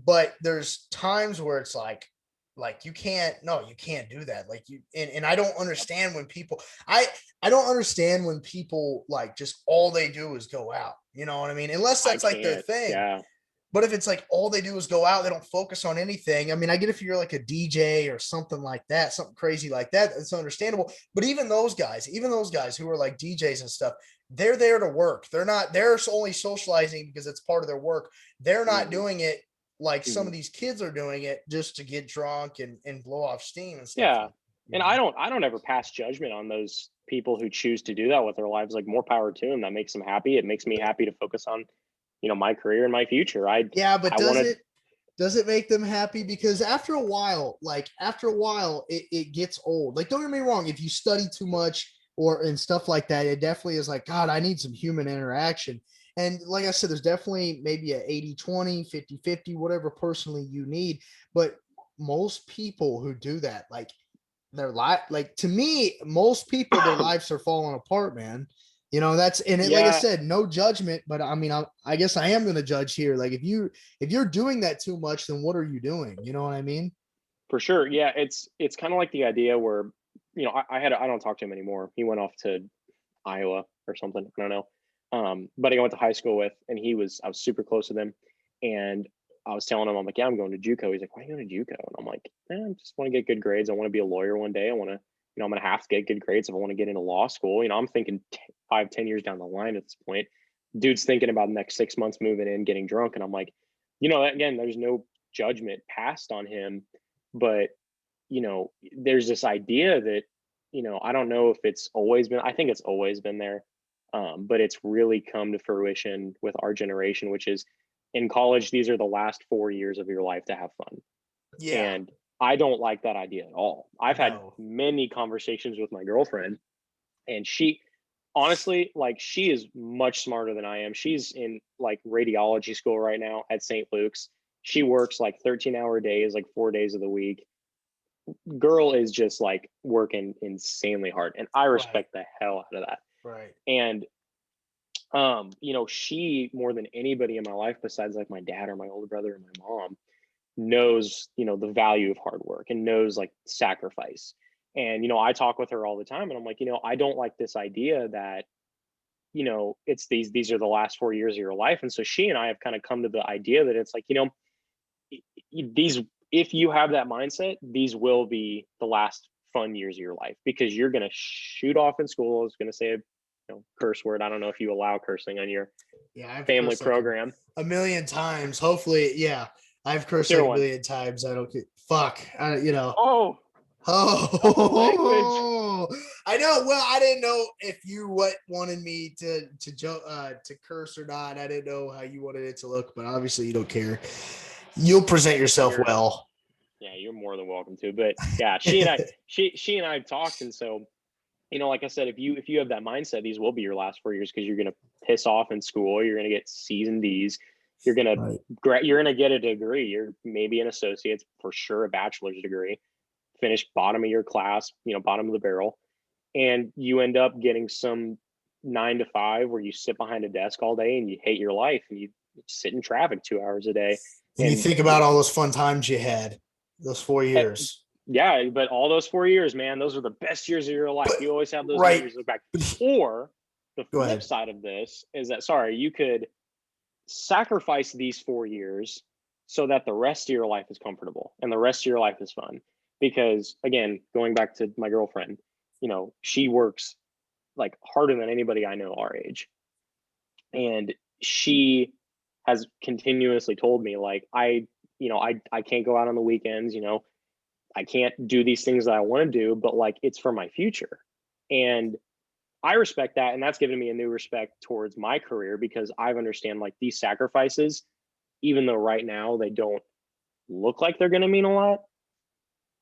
But there's times where it's like you can't, no, you can't do that. Like and I don't understand when people, I don't understand when people like just all they do is go out. You know what I mean? Unless I that's like their can't. thing. Yeah. But if it's like all they do is go out, they don't focus on anything. I mean, I get if you're like a DJ or something like that, something crazy like that, it's understandable. But even those guys who are like DJs and stuff, they're there to work. They're only socializing because it's part of their work. They're not Hmm. doing it like some Hmm. of these kids are doing it just to get drunk and blow off steam and stuff Yeah. like And I don't ever pass judgment on those people who choose to do that with their lives. Like, more power to them. That makes them happy. It makes me happy to focus on, my career and my future. I Yeah, but I want to. does it make them happy? Because after a while, it gets old. Like, don't get me wrong, if you study too much or and stuff like that, it definitely is like, God, I need some human interaction. And like I said, there's definitely maybe a 80-20, 50-50, whatever personally you need. But most people who do that, like their life, like to me, most people, their lives are falling apart, man. That's and it, like I Yeah, said, no judgment, but I mean, I guess I am going to judge here. Like if you're doing that too much, then what are you doing? You know what I mean? for sure. Yeah, it's kind of like the idea where, I don't talk to him anymore. He went off to Iowa or something. I don't know. But I went to high school with, and I was super close with him, and I was telling him, I'm like, yeah, I'm going to JUCO. He's like, why are you going to JUCO? And I'm like, I just want to get good grades. I want to be a lawyer one day. I want to, I'm going to have to get good grades if I want to get into law school. I'm thinking 5, 10 years down the line at this point. Dude's thinking about the next 6 months moving in, getting drunk. And I'm like, again, there's no judgment passed on him, but there's this idea that, I don't know if it's always been, I think it's always been there. But it's really come to fruition with our generation, which is in college, these are the last 4 years of your life to have fun. Yeah. And I don't like that idea at all. I've had No. many conversations with my girlfriend, and she, honestly, like, she is much smarter than I am. She's in like radiology school right now at St. Luke's. She works like 13-hour days, like 4 days of the week. Girl is just like working insanely hard, and I Right. respect the hell out of that. Right. And she, more than anybody in my life besides like my dad or my older brother or my mom, knows, the value of hard work and knows like sacrifice. And I talk with her all the time, and I'm like, I don't like this idea that, it's these are the last 4 years of your life. And so she and I have kind of come to the idea that it's like, these, if you have that mindset, these will be the last fun years of your life, because you're going to shoot off in school. I was going to say a curse word. I don't know if you allow cursing on your Yeah, I've family cursed like program. a million times. Hopefully, yeah, I've What's cursed your like a one? million times. I don't get fuck. Oh, double language. Oh, I know. Well, I didn't know if you wanted me to curse or not. I didn't know how you wanted it to look, but obviously you don't care. You'll present yourself You're well. Yeah, you're more than welcome to. But yeah, she and I have talked, and so, like I said, if you have that mindset, these will be your last 4 years, because you're gonna piss off in school. You're gonna get C's and D's. You're gonna Right. you're gonna get a degree. You're maybe an associate's, for sure a bachelor's degree. Finish bottom of your class, bottom of the barrel. and you end up getting some 9 to 5 where you sit behind a desk all day and you hate your life and you sit in traffic 2 hours a day. And you think about all those fun times you had, those 4 years. Yeah, but all those 4 years, man, those are the best years of your life. You always have those right. memories to look back. Or the Go flip ahead. side of this is that, sorry, you could sacrifice these 4 years so that the rest of your life is comfortable and the rest of your life is fun. Because again, going back to my girlfriend, you know, she works like harder than anybody I know our age. And she has continuously told me, like, I can't go out on the weekends, you know, I can't do these things that I want to do, but like it's for my future. And I respect that. And that's given me a new respect towards my career because I've understand like these sacrifices, even though right now they don't look like they're going to mean a lot,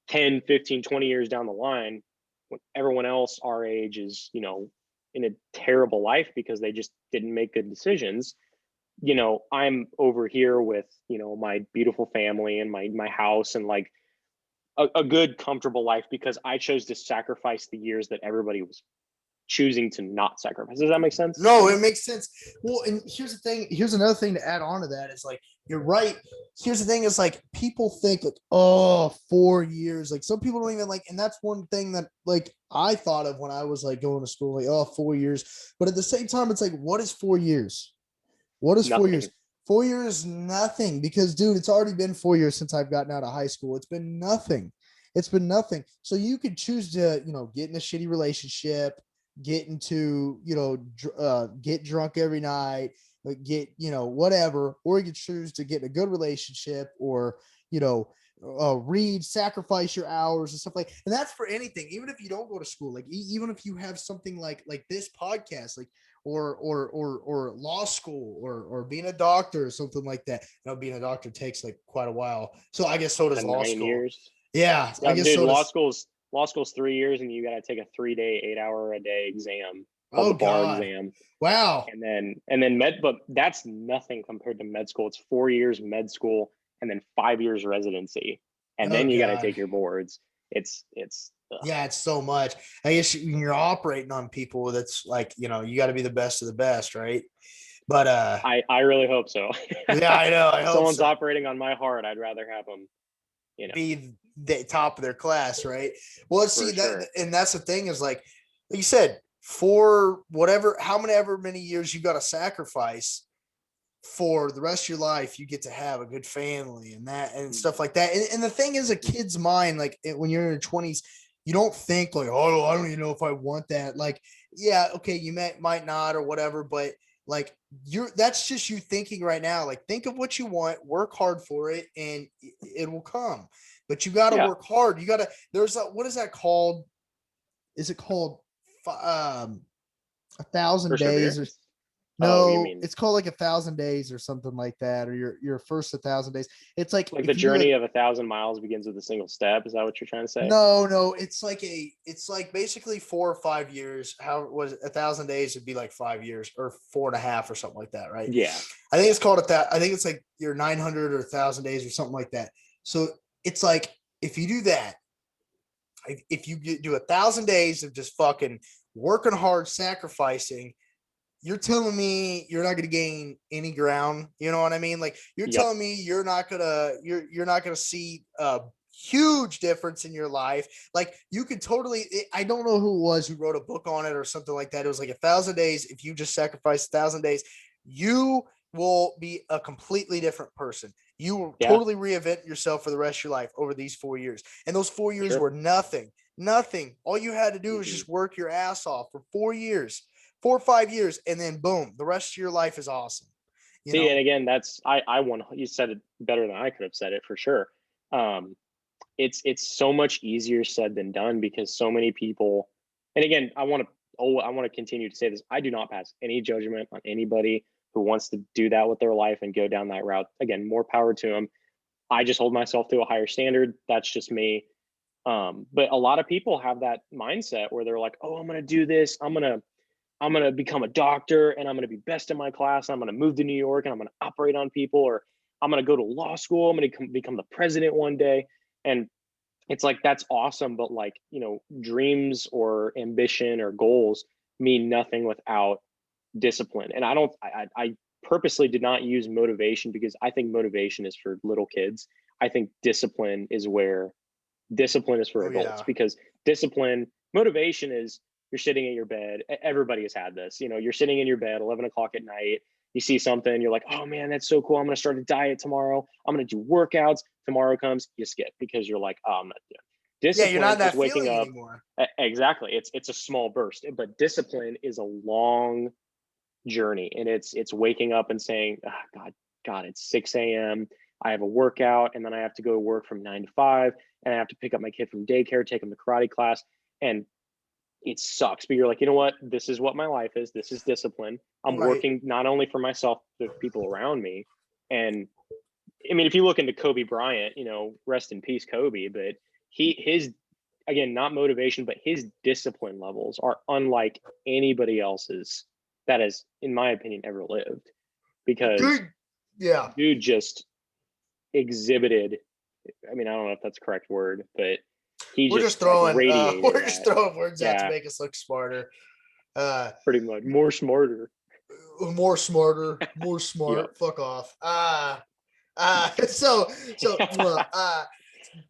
10, 15, 20 years down the line, when everyone else our age is, you know, in a terrible life because they just didn't make good decisions. You know, I'm over here with, you know, my beautiful family and my house and like a good, comfortable life because I chose to sacrifice the years that everybody was choosing to not sacrifice. Does that make sense? No, it makes sense. Well, and here's the thing. Here's another thing to add on to that is like, you're right. Here's the thing is like, people think like, oh, 4 years. Like some people don't even like, and that's one thing that like I thought of when I was like going to school, like, oh, 4 years. But at the same time, it's like, what is 4 years? What is Nothing. 4 years? 4 years, nothing. Because dude, it's already been 4 years since I've gotten out of high school. It's been nothing. It's been nothing. So you could choose to, you know, get in a shitty relationship, get into, you know, get drunk every night, like get, you know, whatever, or you could choose to get in a good relationship or, you know, read, sacrifice your hours and stuff like, and that's for anything, even if you don't go to school, like even if you have something like this podcast, like, or law school or being a doctor or something like that. You know, being a doctor takes like quite a while. So I guess so does law 9 school. years. Yeah, I guess dude, so law does. school's 3 years, and you got to take a 3-day, 8-hour a day exam called Oh the bar God. exam. Wow. And then med, but that's nothing compared to med school. It's 4 years med school and then 5 years residency, and Oh then you got to God. take your boards. It's Yeah, it's so much. I guess when you're operating on people, that's like, you know, you got to be the best of the best, right? But I really hope so. yeah, I know. I If hope someone's so. operating on my heart, I'd rather have them, you know, Be the top of their class, right? Well, let's see for that, sure. and that's the thing is like you said, for whatever, how many years you got to sacrifice for the rest of your life, you get to have a good family and that and stuff like that. And the thing is, a kid's mind, like when you're in your 20s, you don't think like, oh, I don't even know if I want that. Like, yeah, okay, you might not or whatever, but like that's just you thinking right now. Like, think of what you want, work hard for it, and it will come. But you got to Yeah. work hard. You got to. There's a, what is that called? Is it called 1,000 days or Perseverance. Oh, you no, mean it's called like 1,000 days or something like that, or your first 1,000 days. It's like like the if you journey like, of 1,000 miles begins with a single step? Is that what you're trying to say? no, it's like basically 4 or 5 years. How was 1,000 days would be like 5 years or 4.5 or something like that, right? Yeah. I think it's called that. I think it's like your 900 or 1,000 days or something like that. So it's like if you do that, if you do 1,000 days of just fucking working hard, sacrificing, you're telling me you're not going to gain any ground. You know what I mean? Like you're Yep. telling me you're not gonna see a huge difference in your life. Like you could totally. I don't know who it was who wrote a book on it or something like that. It was like 1,000 days. If you just sacrifice 1,000 days, you will be a completely different person. You will Yeah. totally reinvent yourself for the rest of your life over these 4 years. And those 4 years Sure. were nothing. Nothing. All you had to do was just work your ass off for 4 years. 4 or 5 years, and then boom, the rest of your life is awesome. You See, know, and again, that's I want you said it better than I could have said it for sure. Um, it's so much easier said than done because so many people, and again, I want to continue to say this. I do not pass any judgment on anybody who wants to do that with their life and go down that route. Again, more power to them. I just hold myself to a higher standard. That's just me. But a lot of people have that mindset where they're like, oh, I'm going to do this. I'm going to become a doctor and I'm going to be best in my class. I'm going to move to New York and I'm going to operate on people, or I'm going to go to law school. I'm going to become the president one day. And it's like, that's awesome, but like, you know, dreams or ambition or goals mean nothing without discipline. And I purposely did not use motivation, because I think motivation is for little kids. I think discipline is for Oh adults, yeah. because motivation is, you're sitting in your bed. Everybody has had this, you know, you're sitting in your bed 11 o'clock at night, you see something, you're like, oh man, that's so cool, I'm going to start a diet tomorrow, I'm going to do workouts. Tomorrow comes, you skip, because you're like, oh, I'm not doing it. Yeah, you're not Discipline in is that waking feeling up. anymore. Exactly, it's a small burst, but discipline is a long journey, and it's waking up and saying, oh, god, it's 6 a.m, I have a workout, and then I have to go to work from 9 to 5, and I have to pick up my kid from daycare, take him to karate class, and it sucks, but you're like, you know what, this is what my life is, this is discipline. I'm Right. working not only for myself, but people around me. And I mean, if you look into Kobe Bryant, you know, rest in peace Kobe, but his, again, not motivation, but his discipline levels are unlike anybody else's that has, in my opinion, ever lived. Because Dude, yeah. dude just exhibited, I mean, I don't know if that's the correct word, but he We're just just like throwing radiated we're just that. throwing words out to Yeah, make us look smarter. Uh pretty much. More smarter. more smarter, more Yep. smart. Fuck off. So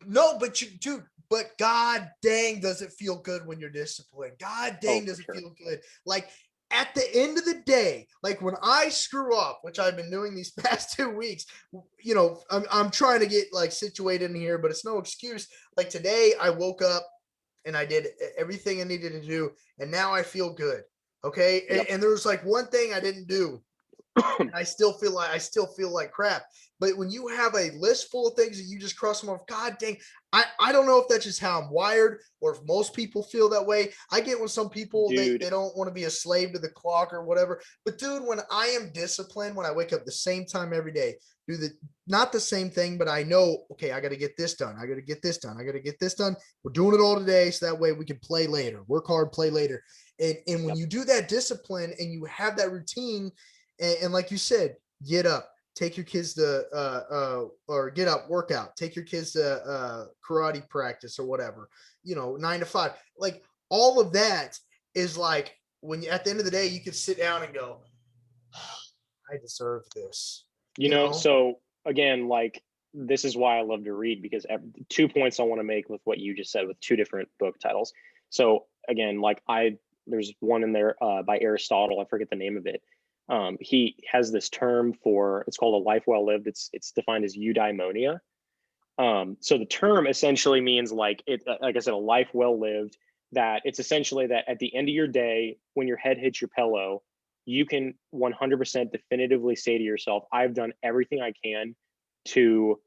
no, but you dude, but god dang does it feel good when you're disciplined. God Oh, dang for does it sure. feel good. Like at the end of the day, like when I screw up, which I've been doing these past 2 weeks, you know, I'm trying to get like situated in here, but it's no excuse. Like today I woke up and I did everything I needed to do, and now I feel good. Okay. And, Yep. and there was like one thing I didn't do. I still feel like crap. But when you have a list full of things that you just cross them off, god dang, I don't know if that's just how I'm wired or if most people feel that way. I get when some people Dude, they don't want to be a slave to the clock or whatever. But dude, when I am disciplined, when I wake up the same time every day, do the not the same thing, but I know, okay, I got to get this done. I got to get this done. I got to get this done. We're doing it all today, so that way we can play later. Work hard, play later. And when yep. you do that discipline and you have that routine, and like you said, get up, take your kids to or get up, work out, take your kids to karate practice or whatever, you know, 9 to 5. Like all of that is like when you, at the end of the day, you can sit down and go, I deserve this, You you know, know? so again, like, this is why I love to read, because 2 points I want to make with what you just said with two different book titles. So again, like, there's one in there by Aristotle, I forget the name of it. He has this term for, it's called a life well lived. It's defined as eudaimonia. So the term essentially means, like, it, like I said, a life well lived. That it's essentially that at the end of your day, when your head hits your pillow, you can 100% definitively say to yourself, I've done everything I can to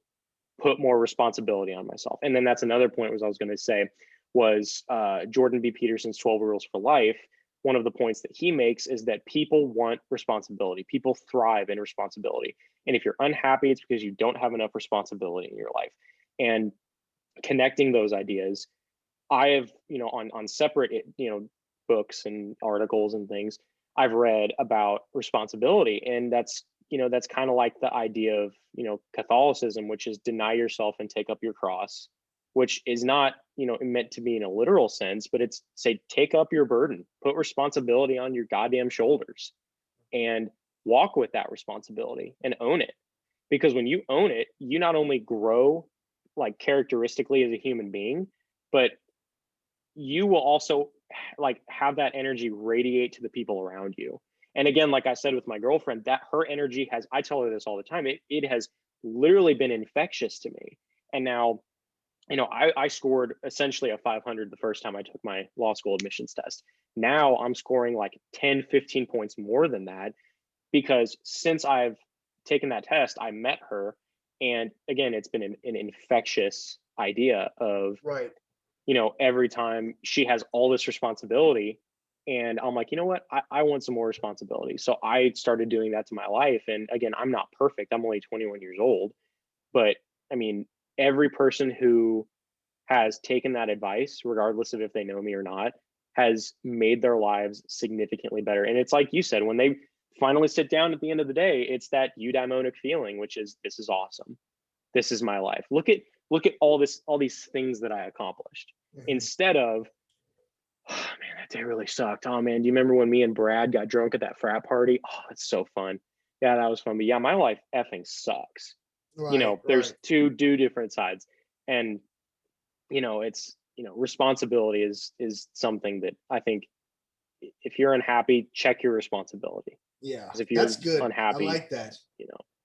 put more responsibility on myself. And then that's another point was I was going to say was Jordan B. Peterson's 12 Rules for Life. One of the points that he makes is that people want responsibility. People thrive in responsibility. And if you're unhappy, it's because you don't have enough responsibility in your life. And connecting those ideas, I have, you know, on separate, you know, books and articles and things, I've read about responsibility. And that's, you know, that's kind of like the idea of, you know, Catholicism, which is deny yourself and take up your cross, which is not, you know, meant to be in a literal sense, but it's say, take up your burden, put responsibility on your goddamn shoulders and walk with that responsibility and own it. Because when you own it, you not only grow like characteristically as a human being, but you will also like have that energy radiate to the people around you. And again, like I said with my girlfriend, that her energy has, I tell her this all the time, it has literally been infectious to me. And now, you know, I scored essentially a 500 the first time I took my law school admissions test. Now I'm scoring like 10, 15 points more than that, because since I've taken that test, I met her. And again, it's been an infectious idea of, Right. you know, every time she has all this responsibility, and I'm like, you know what, I want some more responsibility. So I started doing that to my life. And again, I'm not perfect, I'm only 21 years old, but I mean, every person who has taken that advice, regardless of if they know me or not, has made their lives significantly better. And it's like you said, when they finally sit down at the end of the day, it's that eudaimonic feeling, which is, this is awesome, this is my life. look at all these things that I accomplished, instead of, oh man, that day really sucked. Oh man, do you remember when me and Brad got drunk at that frat party? Oh, it's so fun. Yeah, that was fun. But yeah, my life effing sucks. Right, there's right. two different sides. And it's responsibility is something that I think, if you're unhappy, check your responsibility. Yeah, Because if that's you're good. I unhappy, like that.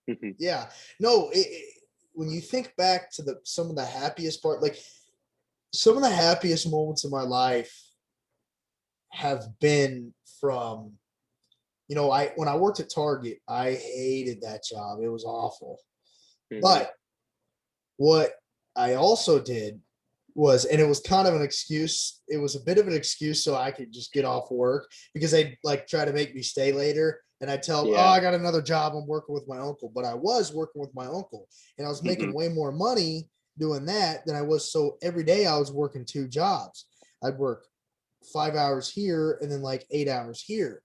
mhm. Yeah. No, when you think back to some of the happiest part, like some of the happiest moments in my life have been from, when I worked at Target, I hated that job. It was awful. Mhm. But what I also did was, and it was kind of an excuse. It was a bit of an excuse so I could just get off work, because they'd like try to make me stay later. And I tell them, oh, Yeah. I got another job. I'm working with my uncle. But I was working with my uncle, and I was making way more money doing that than I was. So every day I was working 2 jobs. I'd work 5 hours here and then like 8 hours here.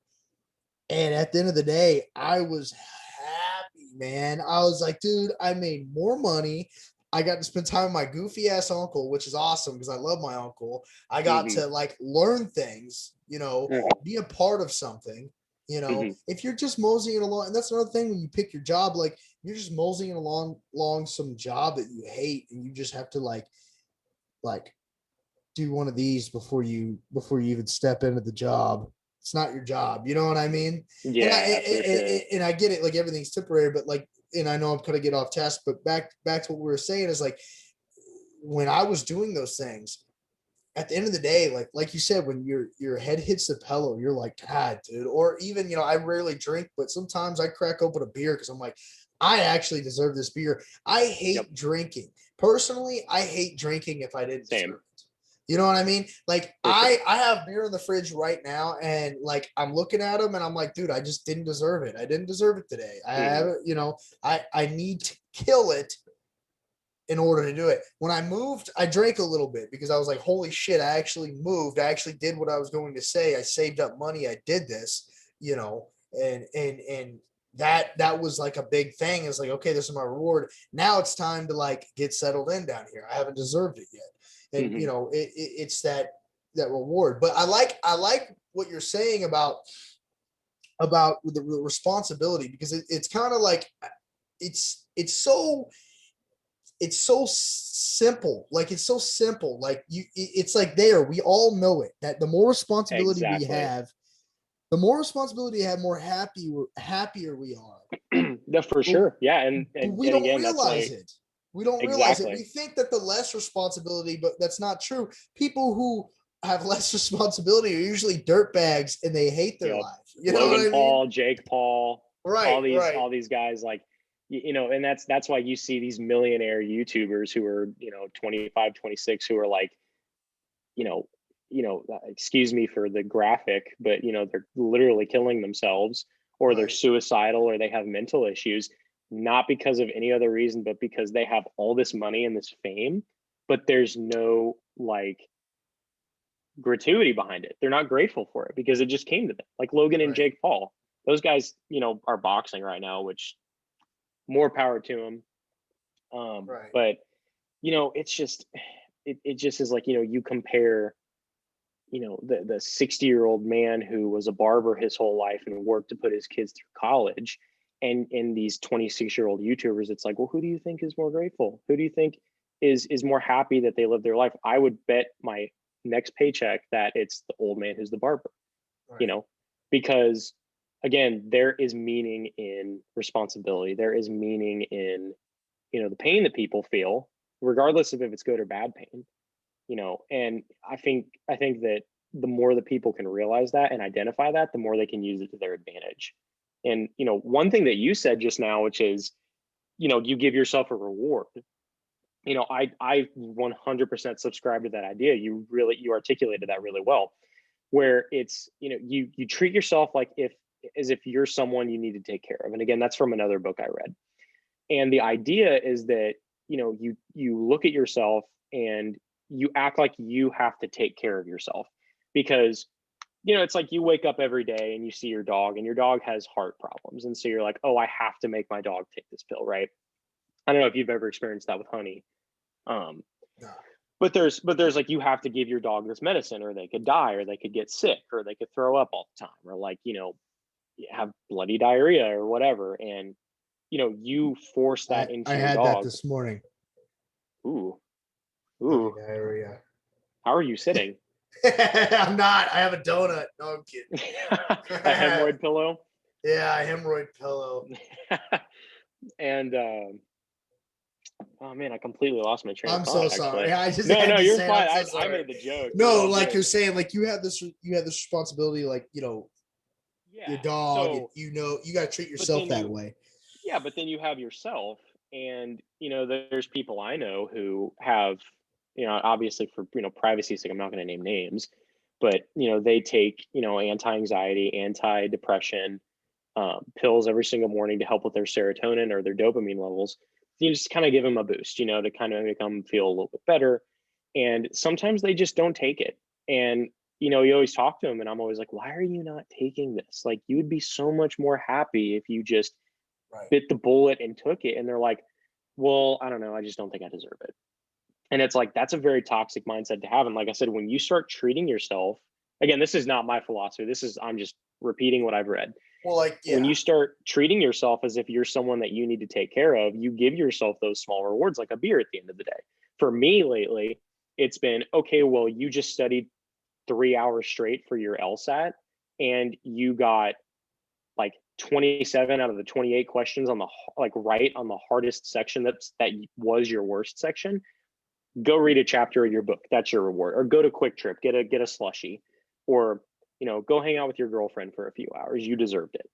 And at the end of the day, I was happy, man. I was like, dude, I made more money. I got to spend time with my goofy ass uncle, which is awesome because I love my uncle. I got Mhm. to like learn things, Mhm. be a part of something. Mhm. If you're just moseying along, and that's another thing when you pick your job, like you're just moseying along some job that you hate, and you just have to like do one of these before you even step into the job. It's not your job, you know what I mean? And Yeah, for sure. I get it, like everything's temporary, but like, and I know I'm gonna get off task, but back to what we were saying is like, when I was doing those things, at the end of the day, like you said, when your head hits the pillow, you're like, God, dude. Or even, I rarely drink, but sometimes I crack open a beer because I'm like, I actually deserve this beer. I Yep. hate drinking. Personally, I hate drinking if I didn't Same. deserve it. You know what I mean? Like For sure. I have beer in the fridge right now, and like I'm looking at them and I'm like, dude, I just didn't deserve it. I didn't deserve it today. I Mhm. haven't, I need to kill it in order to do it. When I moved, I drank a little bit because I was like, holy shit, I actually moved. I actually did what I was going to say. I saved up money. I did this, and that was like a big thing. It's like, okay, this is my reward. Now it's time to like get settled in down here. I haven't deserved it yet. And Mhm. it's that reward. But I like what you're saying about the responsibility, because it's kind of like it's so simple. Like it's so simple. Like it's like there. We all know it, that the more responsibility we Exactly. have, the more responsibility we have, more happier we are. No, for But, sure. Yeah, but and we and don't again, that's realize why. it. We don't realize it. We Exactly. think that the less responsibility, but that's not true. People who have less responsibility are usually dirtbags and they hate their Yep. life. You know what Logan I mean? Paul, Jake Paul, Right, all these right. all these guys, like, and that's why you see these millionaire YouTubers who are 25, 26, who are like, you know excuse me for the graphic, but they're literally killing themselves, or they're Right. suicidal, or they have mental issues, not because of any other reason, but because they have all this money and this fame, but there's no like gratuity behind it. They're not grateful for it because it just came to them. Like Logan and Right. Jake Paul, those guys, are boxing right now, which more power to them. Right. But it's just, it just is like, you compare, the 60-year-old man who was a barber his whole life and worked to put his kids through college, and in these 26-year-old YouTubers. It's like, well, who do you think is more grateful? Who do you think is more happy that they live their life? I would bet my next paycheck that it's the old man who's the barber, you Right. know, because again, there is meaning in responsibility. There is meaning in, the pain that people feel, regardless of if it's good or bad pain, and I think that the more that people can realize that and identify that, the more they can use it to their advantage. And one thing that you said just now, which is, you give yourself a reward. I 100% subscribe to that idea. You articulated that really well, where it's, you treat yourself like, as if you're someone you need to take care of. And again, that's from another book I read. And the idea is that, you look at yourself and you act like you have to take care of yourself, because it's like you wake up every day and you see your dog, and your dog has heart problems, and so you're like, oh, I have to make my dog take this pill, right? I don't know if you've ever experienced that with Honey, Um, Nah. but there's like, you have to give your dog this medicine, or they could die, or they could get sick, or they could throw up all the time, or like, have bloody diarrhea or whatever. And, you force that I into your had that dog. this morning. Ooh, Bloody ooh. diarrhea. How are you sitting? I'm not. I have a donut. No, I'm kidding. A hemorrhoid pillow. Yeah, a hemorrhoid pillow. And oh man, I completely lost my train of I'm thought. so sorry. Actually, I just no, had no, to you're say it. fine. I'm so I sorry. made the joke. You're No, all like good. you're saying, like you have this responsibility, like Yeah. your dog, and So, you got to treat but yourself then that way. yeah, but then you have yourself, and there's people I know who have, obviously for privacy's sake, I'm not going to name names, but they take anti-anxiety, anti-depression pills every single morning to help with their serotonin or their dopamine levels. You just kind of give them a boost, to kind of make them feel a little bit better. And sometimes they just don't take it. And, you always talk to them, and I'm always like, why are you not taking this? Like, you would be so much more happy if you just Right. bit the bullet and took it. And they're like, well, I don't know. I just don't think I deserve it. And it's like, that's a very toxic mindset to have. And like I said, when you start treating yourself, again, this is not my philosophy. I'm just repeating what I've read. Well, like, When yeah, you start treating yourself as if you're someone that you need to take care of, you give yourself those small rewards, like a beer at the end of the day. For me lately, it's been, okay, well, you just studied 3 hours straight for your LSAT, and you got like 27 out of the 28 questions on the right on the hardest section that was your worst section. Go read a chapter of your book. That's your reward. Or go to Quick Trip, get a slushie, or go hang out with your girlfriend for a few hours. You deserved it.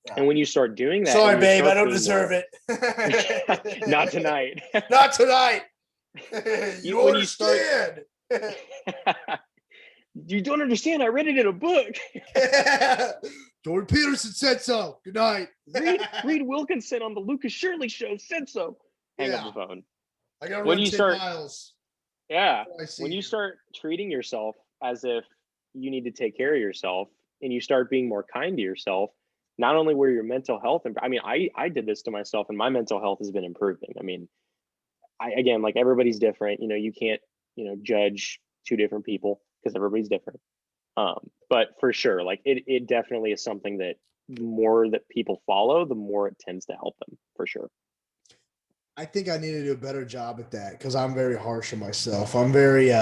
yeah. And when you start doing that, Sorry, babe, I don't deserve it. Not tonight. Not tonight. You when understand. You don't understand. I read it in a book. Jordan Peterson said so. Good night. read Wilkinson on the Lucas Shirley show said so. Hang up the phone. I gotta when run you 10 start, miles. Yeah. When you start treating yourself as if you need to take care of yourself, and you start being more kind to yourself, not only will your mental health, I did this to myself, and my mental health has been improving. I mean, again, like, everybody's different. You can't, judge two different people because everybody's different. But for sure, like, it definitely is something that the more that people follow, the more it tends to help them, for sure. I think I need to do a better job at that, because I'm very harsh on myself. I'm very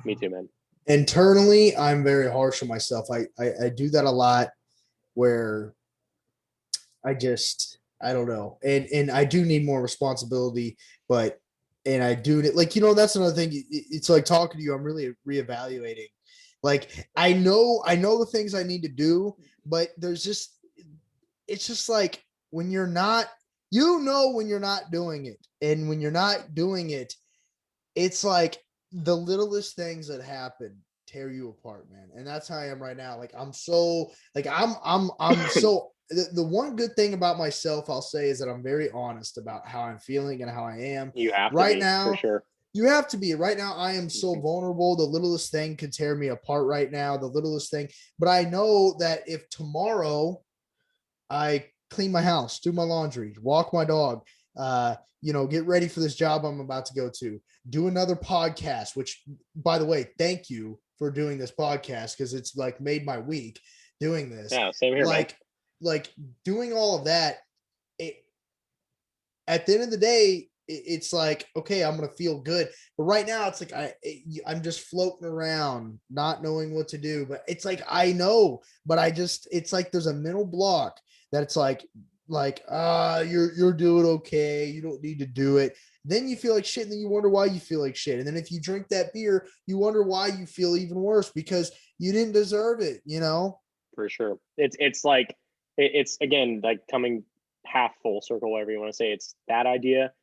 Me too, man. Internally, I'm very harsh on myself. I do that a lot, where I don't know. And I do need more responsibility, and I do, like, that's another thing. It's like talking to you, I'm really reevaluating. Like, I know the things I need to do, but it's just like, when you're not, when you're not doing it, and when you're not doing it, it's like the littlest things that happen tear you apart, man. And that's how I am right now. Like, I'm so, like, I'm so, the one good thing about myself, I'll say, is that I'm very honest about how I'm feeling and how I am You have right to be, now. for sure. You have to be. Right now, I am so vulnerable. The littlest thing could tear me apart right now, the littlest thing. But I know that if tomorrow I clean my house, do my laundry, walk my dog, get ready for this job I'm about to go to, do another podcast, which, by the way, thank you for doing this podcast, because it's like made my week doing this. Yeah, same here, like doing all of that. At the end of the day, it's like, okay, I'm gonna feel good. But right now, it's like I'm just floating around, not knowing what to do. But it's like, I know, but it's like there's a mental block that it's like you're doing okay. You don't need to do it. Then you feel like shit, and then you wonder why you feel like shit. And then if you drink that beer, you wonder why you feel even worse, because you didn't deserve it. For sure. It's like, it's again, like, coming half full circle, whatever you want to say. It's that idea.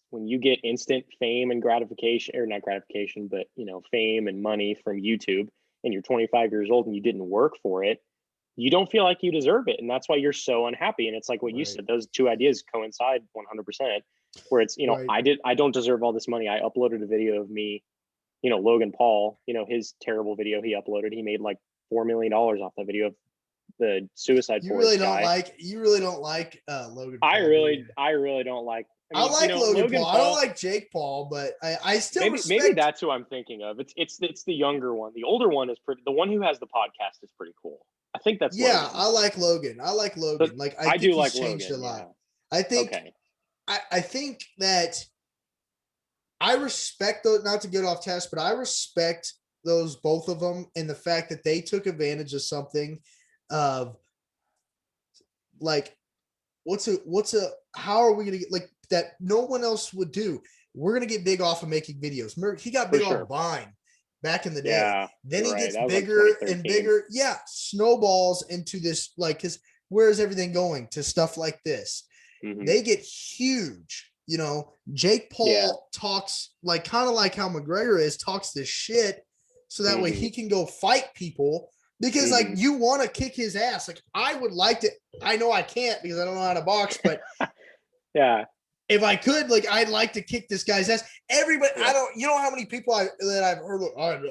When you get instant fame and gratification, or not gratification, but fame and money from YouTube, and you're 25 years old and you didn't work for it, you don't feel like you deserve it. And that's why you're so unhappy. And it's like what you said, those two ideas coincide 100%, where it's, I don't deserve all this money. I uploaded a video of me, Logan Paul, his terrible video he uploaded. He made like $4 million off that video of the suicide forest guy. You really don't like Logan Paul. I really don't like I I mean, like Logan Logan Paul. I don't like Jake Paul, but I still maybe respect. that's who I'm thinking of. It's the younger one. The older one is pretty. The one who has the podcast is pretty cool. I think that's Yeah, Logan. I like Logan. I like But Logan. Like I I think do he's like changed a Logan. lot. Yeah. I think Okay. I think that I respect those, not to get off task, but I respect those both of them and the fact that they took advantage of something of like how are we gonna get like that no one else would do. We're gonna get big off of making videos. He got For big off sure. Vine back in the day. Yeah. Then You're he right. gets That was like bigger and 2013. bigger. Yeah, snowballs into this like because where is everything going to stuff like this? Mm-hmm. They get huge. Jake Paul Yeah. talks like kind of like how McGregor talks this shit so that way Mm-hmm. he can go fight people because like Mm-hmm. you want to kick his ass. Like I would like to. I know I can't because I don't know how to box, but Yeah. if I could, like I'd like to kick this guy's ass. Everybody, Yeah. you know how many people that I've heard,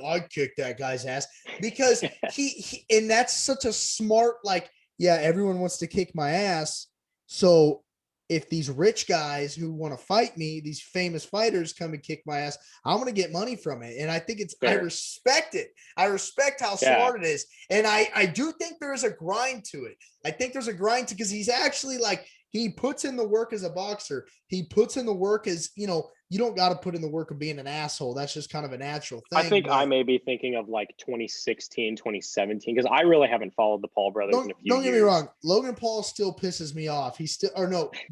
I'd kick that guy's ass because he and that's such a smart like yeah, everyone wants to kick my ass. So if these rich guys who want to fight me, these famous fighters come and kick my ass, I'm going to get money from it. And I think I respect it. I respect how smart it is. And I do think there is a grind to it. I think there's a grind to because he's actually like, he puts in the work as a boxer. He puts in the work as, you don't got to put in the work of being an asshole. That's just kind of a natural thing. I think I may be thinking of like 2016, 2017, because I really haven't followed the Paul brothers in a few years. Don't get me wrong. Logan Paul still pisses me off.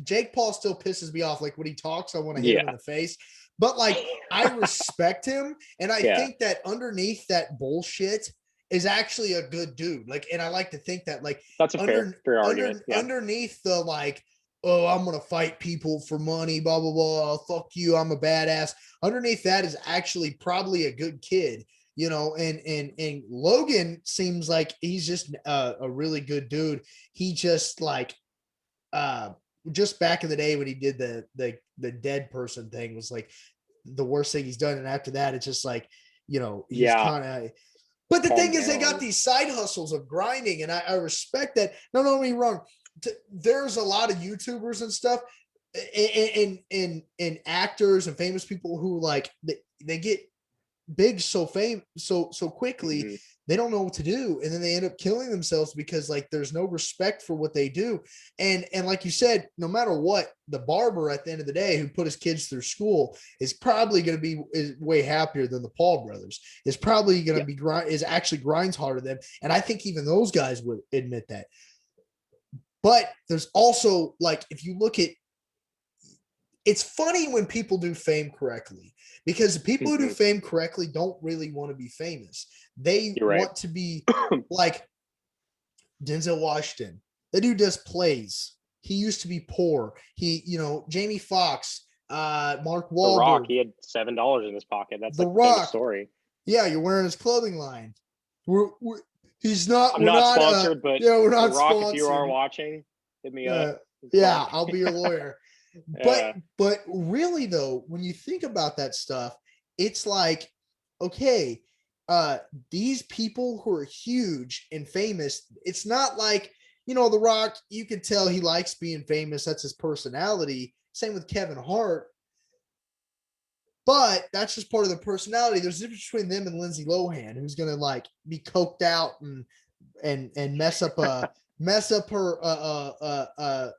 Jake Paul still pisses me off. Like when he talks, I want to hit him in the face. But like, I respect him. And I think that underneath that bullshit is actually a good dude. Like, and I like to think that like that's a fair argument. Underneath the like, oh, I'm going to fight people for money, blah, blah, blah. Fuck you. I'm a badass. Underneath that is actually probably a good kid, and Logan seems like he's just a really good dude. He just like, just back in the day when he did the dead person thing was like the worst thing he's done. And after that, it's just like, he's kind of, but the thing is, they got these side hustles of grinding, and I respect that. No, don't get me wrong. There's a lot of YouTubers and stuff, and actors and famous people who like they get big so quickly. Mm-hmm. They don't know what to do, and then they end up killing themselves because like there's no respect for what they do. And like you said, no matter what, the barber at the end of the day who put his kids through school is probably going to be way happier than the Paul brothers. Is probably going to be actually grinds harder than them, and I think even those guys would admit that. But there's also like if you look at, it's funny when people do fame correctly because the people who do fame correctly don't really want to be famous. They want to be like Denzel Washington. The dude does plays. He used to be poor. Jamie Foxx, Mark Wahlberg. The Rock, he had $7 in his pocket. That's the like Rock. The famous story. Yeah, you're wearing his clothing line. He's not. I'm not sponsored, but yeah, we're not The Rock, sponsored. if you are watching, hit me up. Yeah, I'll be your lawyer. But really though, when you think about that stuff, it's like, okay, these people who are huge and famous, it's not like, The Rock, you could tell he likes being famous. That's his personality. Same with Kevin Hart. But that's just part of the personality. There's a difference between them and Lindsay Lohan, who's going to like be coked out and mess up her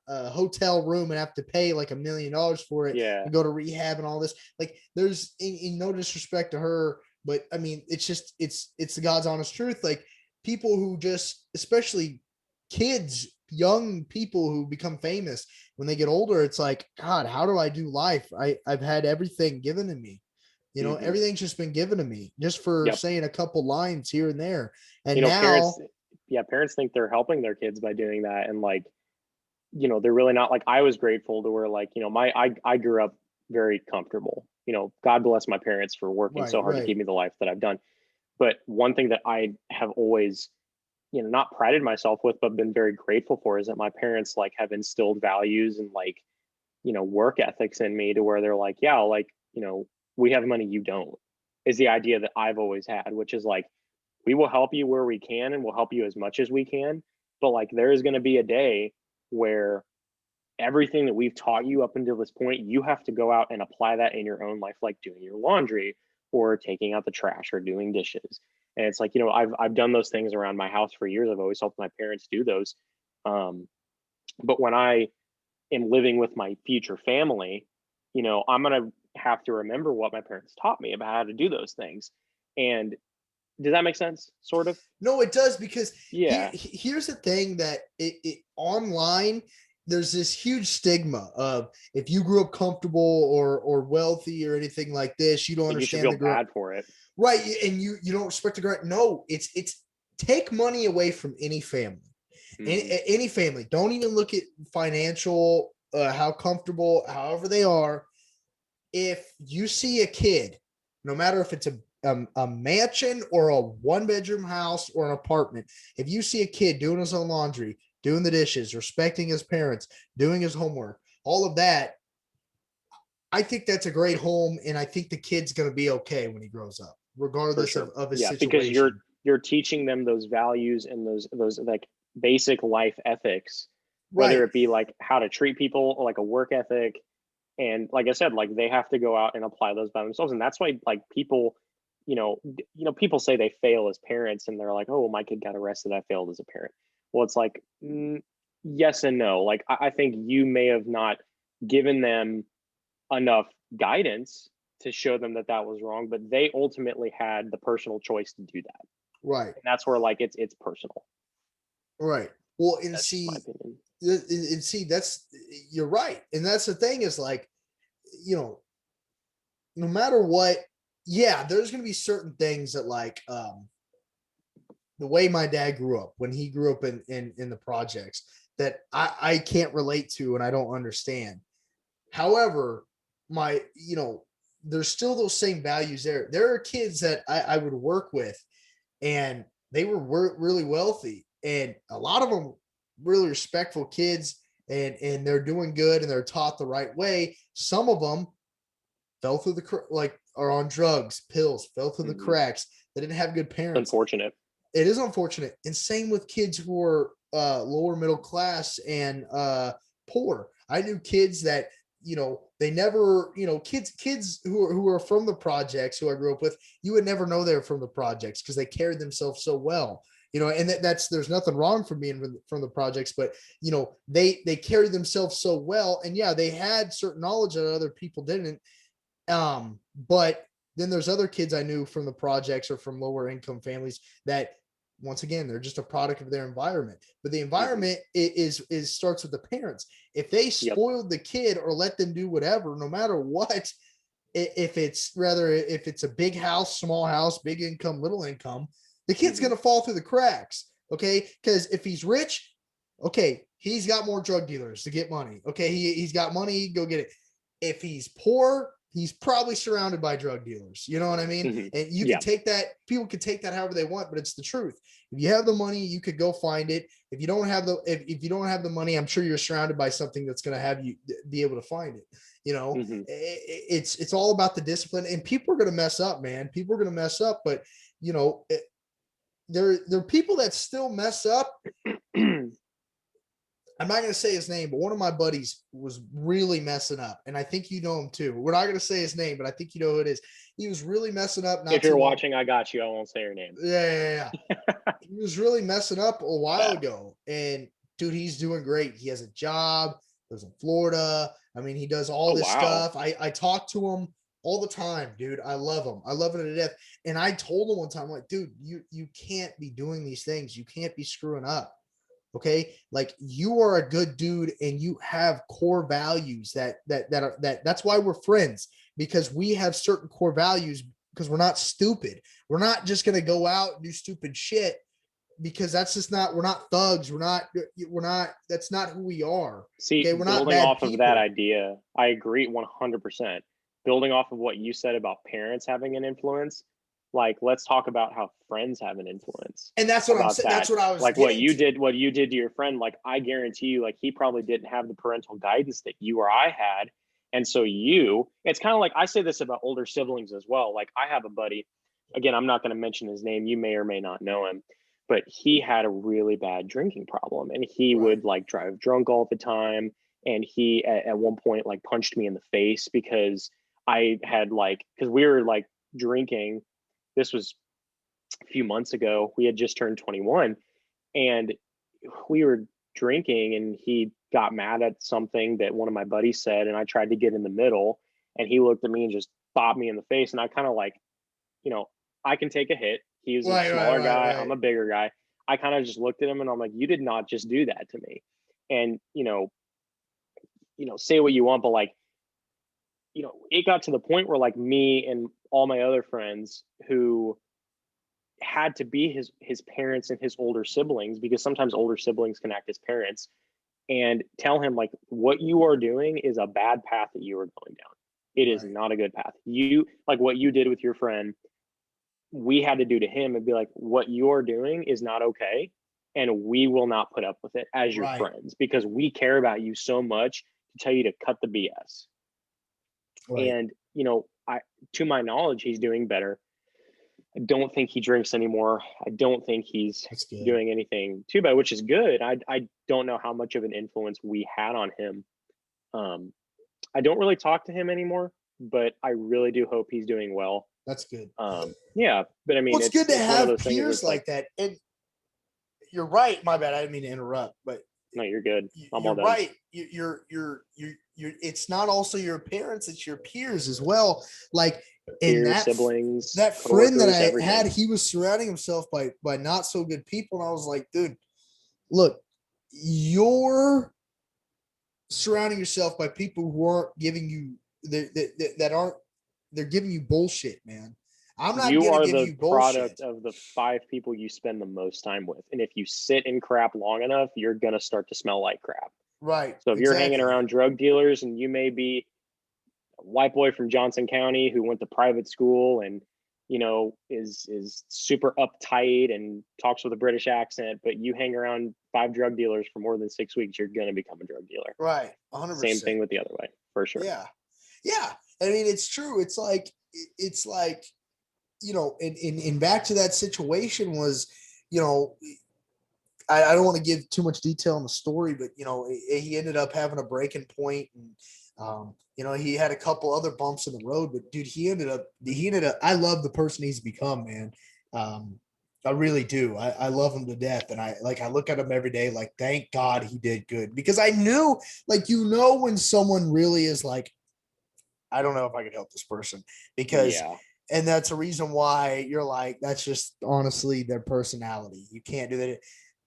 hotel room and have to pay like $1 million for it and go to rehab and all this. Like there's in no disrespect to her, but I mean, it's the God's honest truth. Like people who just, especially kids, young people who become famous when they get older, it's like, God, how do I do life? I've had everything given to me. Everything's just been given to me just for saying a couple lines here and there. And now parents think they're helping their kids by doing that. And like, they're really not. Like I was grateful to where like, I grew up very comfortable, God bless my parents for working so hard to give me the life that I've done. But one thing that I have always, not prided myself with, but been very grateful for is that my parents like have instilled values and like, work ethics in me to where they're like, yeah, like, we have money, you don't, is the idea that I've always had, which is like, we will help you where we can and we'll help you as much as we can. But like, there is going to be a day where, everything that we've taught you up until this point, you have to go out and apply that in your own life, like doing your laundry or taking out the trash or doing dishes. And it's like, I've done those things around my house for years. I've always helped my parents do those. But when I am living with my future family, I'm going to have to remember what my parents taught me about how to do those things. And does that make sense? Sort of? No, it does, because Yeah. here's the thing, that it online, there's this huge stigma of, if you grew up comfortable or wealthy or anything like this, you don't You should understand feel bad for it. right, and you don't respect the grow. No, it's take money away from any family. Any family. Don't even look at financial, how comfortable, however they are. If you see a kid, no matter if it's a mansion or a 1-bedroom house or an apartment, if you see a kid doing his own laundry, doing the dishes, respecting his parents, doing his homework, all of that, I think that's a great home, and I think the kid's going to be okay when he grows up, regardless of his situation. Because you're teaching them those values and those like basic life ethics, whether it be like how to treat people or like a work ethic. And like I said, like they have to go out and apply those by themselves. And that's why like people, people say they fail as parents and they're like, oh, well, my kid got arrested, I failed as a parent. Well, it's like, yes and no. Like I think you may have not given them enough guidance to show them that was wrong, but they ultimately had the personal choice to do that. Right. And that's where like it's personal. Right. Well, and That's see, my opinion. and see, you're right. And that's the thing, is like, no matter what, yeah, there's going to be certain things that, like, the way my dad grew up, when he grew up in the projects, that I can't relate to and I don't understand. However, there's still those same values there. There are kids that I would work with, and they were really wealthy, and a lot of them really respectful kids, and they're doing good and they're taught the right way. Some of them fell through are on drugs, pills, fell through the cracks. They didn't have good parents. Unfortunate. It is unfortunate. And same with kids who are lower middle class and poor. I knew kids that, they never, kids who are from the projects, who I grew up with, you would never know they're from the projects because they carried themselves so well. And there's nothing wrong for being from the projects, but they carried themselves so well, and yeah, they had certain knowledge that other people didn't. But then there's other kids I knew from the projects or from lower income families that, once again, they're just a product of their environment. But the environment is starts with the parents. If they spoiled the kid or let them do whatever, no matter what, if it's a big house, small house, big income, little income, the kid's going to fall through the cracks. Okay. Because if he's rich, okay, he's got more drug dealers to get money. Okay. He's got money, go get it. If he's poor, he's probably surrounded by drug dealers. You know what I mean? And you can take that, people can take that however they want, but it's the truth. If you have the money, you could go find it. If you don't have if you don't have the money, I'm sure you're surrounded by something that's going to have you be able to find it. It's all about the discipline, and people are going to mess up, man. People are going to mess up, but there are people that still mess up. I'm not going to say his name, but one of my buddies was really messing up, and I think you know him too. We're not going to say his name, but I think you know who it is. He was really messing up. If you're watching, I got you. I won't say your name. Yeah. He was really messing up a while ago, and dude, he's doing great. He has a job. Lives in Florida. I mean, he does all this stuff. I talk to him all the time, dude. I love him. I love him to death. And I told him one time, like, dude, you can't be doing these things. You can't be screwing up. Okay, like, you are a good dude and you have core values that's why we're friends, because we have certain core values, because we're not stupid. We're not just going to go out and do stupid shit, because that's just not, we're not thugs. We're not, that's not who we are. See, okay, we're not building off people. Of that idea, I agree 100%. Building off of what you said about parents having an influence, like, let's talk about how friends have an influence. And that's what I'm saying. That's what I was like, what you did to your friend. Like, I guarantee you, like, he probably didn't have the parental guidance that you or I had. And so it's kind of like, I say this about older siblings as well. Like, I have a buddy, again, I'm not going to mention his name. You may or may not know him, but he had a really bad drinking problem, and he would like drive drunk all the time. and he at one point like punched me in the face because I had because we were like drinking. This was a few months ago. We had just turned 21, and we were drinking, and he got mad at something that one of my buddies said, and I tried to get in the middle, and he looked at me and just bopped me in the face. And I kind of I can take a hit. He's a smaller guy. I'm a bigger guy. I kind of just looked at him and I'm like, you did not just do that to me. And, say what you want, but it got to the point where me and all my other friends who had to be his parents and his older siblings, because sometimes older siblings can act as parents, and tell him what you are doing is a bad path that you are going down. It is not a good path. You what you did with your friend, we had to do to him and be like, what you're doing is not okay. And we will not put up with it as your friends, because we care about you so much to tell you to cut the BS. Right. And, to my knowledge, he's doing better. I don't think he drinks anymore. I don't think he's doing anything too bad, which is good. I don't know how much of an influence we had on him. I don't really talk to him anymore, but I really do hope he's doing well. That's good. Yeah, but I mean, it's good to have peers like that. And you're right. My bad. I didn't mean to interrupt, but no, you're good. You're right. You're. It's not also your parents; it's your peers as well. Peers, siblings, that friend that I had, he was surrounding himself by not so good people, and I was like, dude, look, you're surrounding yourself by people who aren't giving you that aren't. They're giving you bullshit, man. I'm not going to give you bullshit. You are the product of the 5 people you spend the most time with. And if you sit in crap long enough, you're going to start to smell like crap. Right. So if you're hanging around drug dealers, and you may be a white boy from Johnson County who went to private school and, is super uptight and talks with a British accent, but you hang around 5 drug dealers for more than 6 weeks, you're going to become a drug dealer. Right. 100%. Same thing with the other way, for sure. Yeah. Yeah. I mean, it's true. It's like, and back to that situation was, I don't want to give too much detail on the story, but, he ended up having a breaking point, and, he had a couple other bumps in the road, but dude, he ended up, I love the person he's become, man. I really do. I love him to death. And I look at him every day, thank God he did good, because I knew, when someone really is I don't know if I could help this person, because, and that's a reason why you're that's just honestly their personality. You can't do that.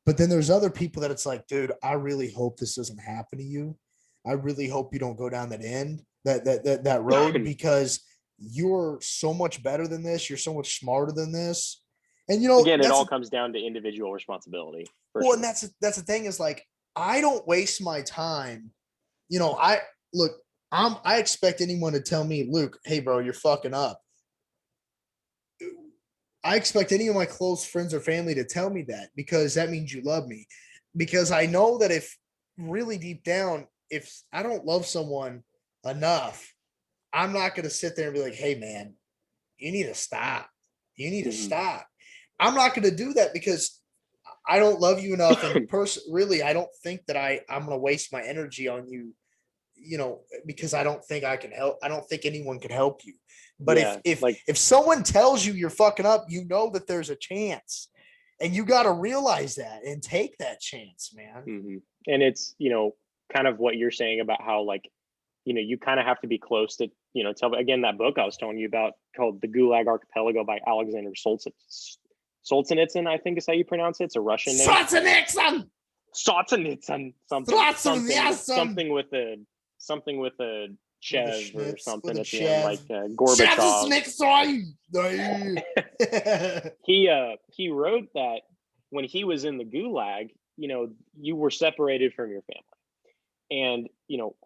But then there's other people that it's dude, I really hope this doesn't happen to you. I really hope you don't go down that road, because you're so much better than this. You're so much smarter than this. And, again, it all comes down to individual responsibility. Well, and that's the thing is I don't waste my time. I expect anyone to tell me, Luke, hey, bro, you're fucking up. I expect any of my close friends or family to tell me that, because that means you love me. Because I know that if really deep down, if I don't love someone enough, I'm not going to sit there and be like, hey, man, you need to stop. You need to stop. I'm not going to do that, because I don't love you enough. And really, I don't think that I'm going to waste my energy on you, because I don't think I can help. I don't think anyone can help you. But if someone tells you you're fucking up, that there's a chance, and you got to realize that and take that chance, man. Mm-hmm. And it's, kind of what you're saying about how, you kind of have to be close to, tell, again, that book I was telling you about called The Gulag Archipelago by Alexander Sulcinidsen, I think is how you pronounce it. It's a Russian name. Sulcinidsen. Something with a Chev or something at the end, Gorbachev. He wrote that when he was in the Gulag, you were separated from your family, and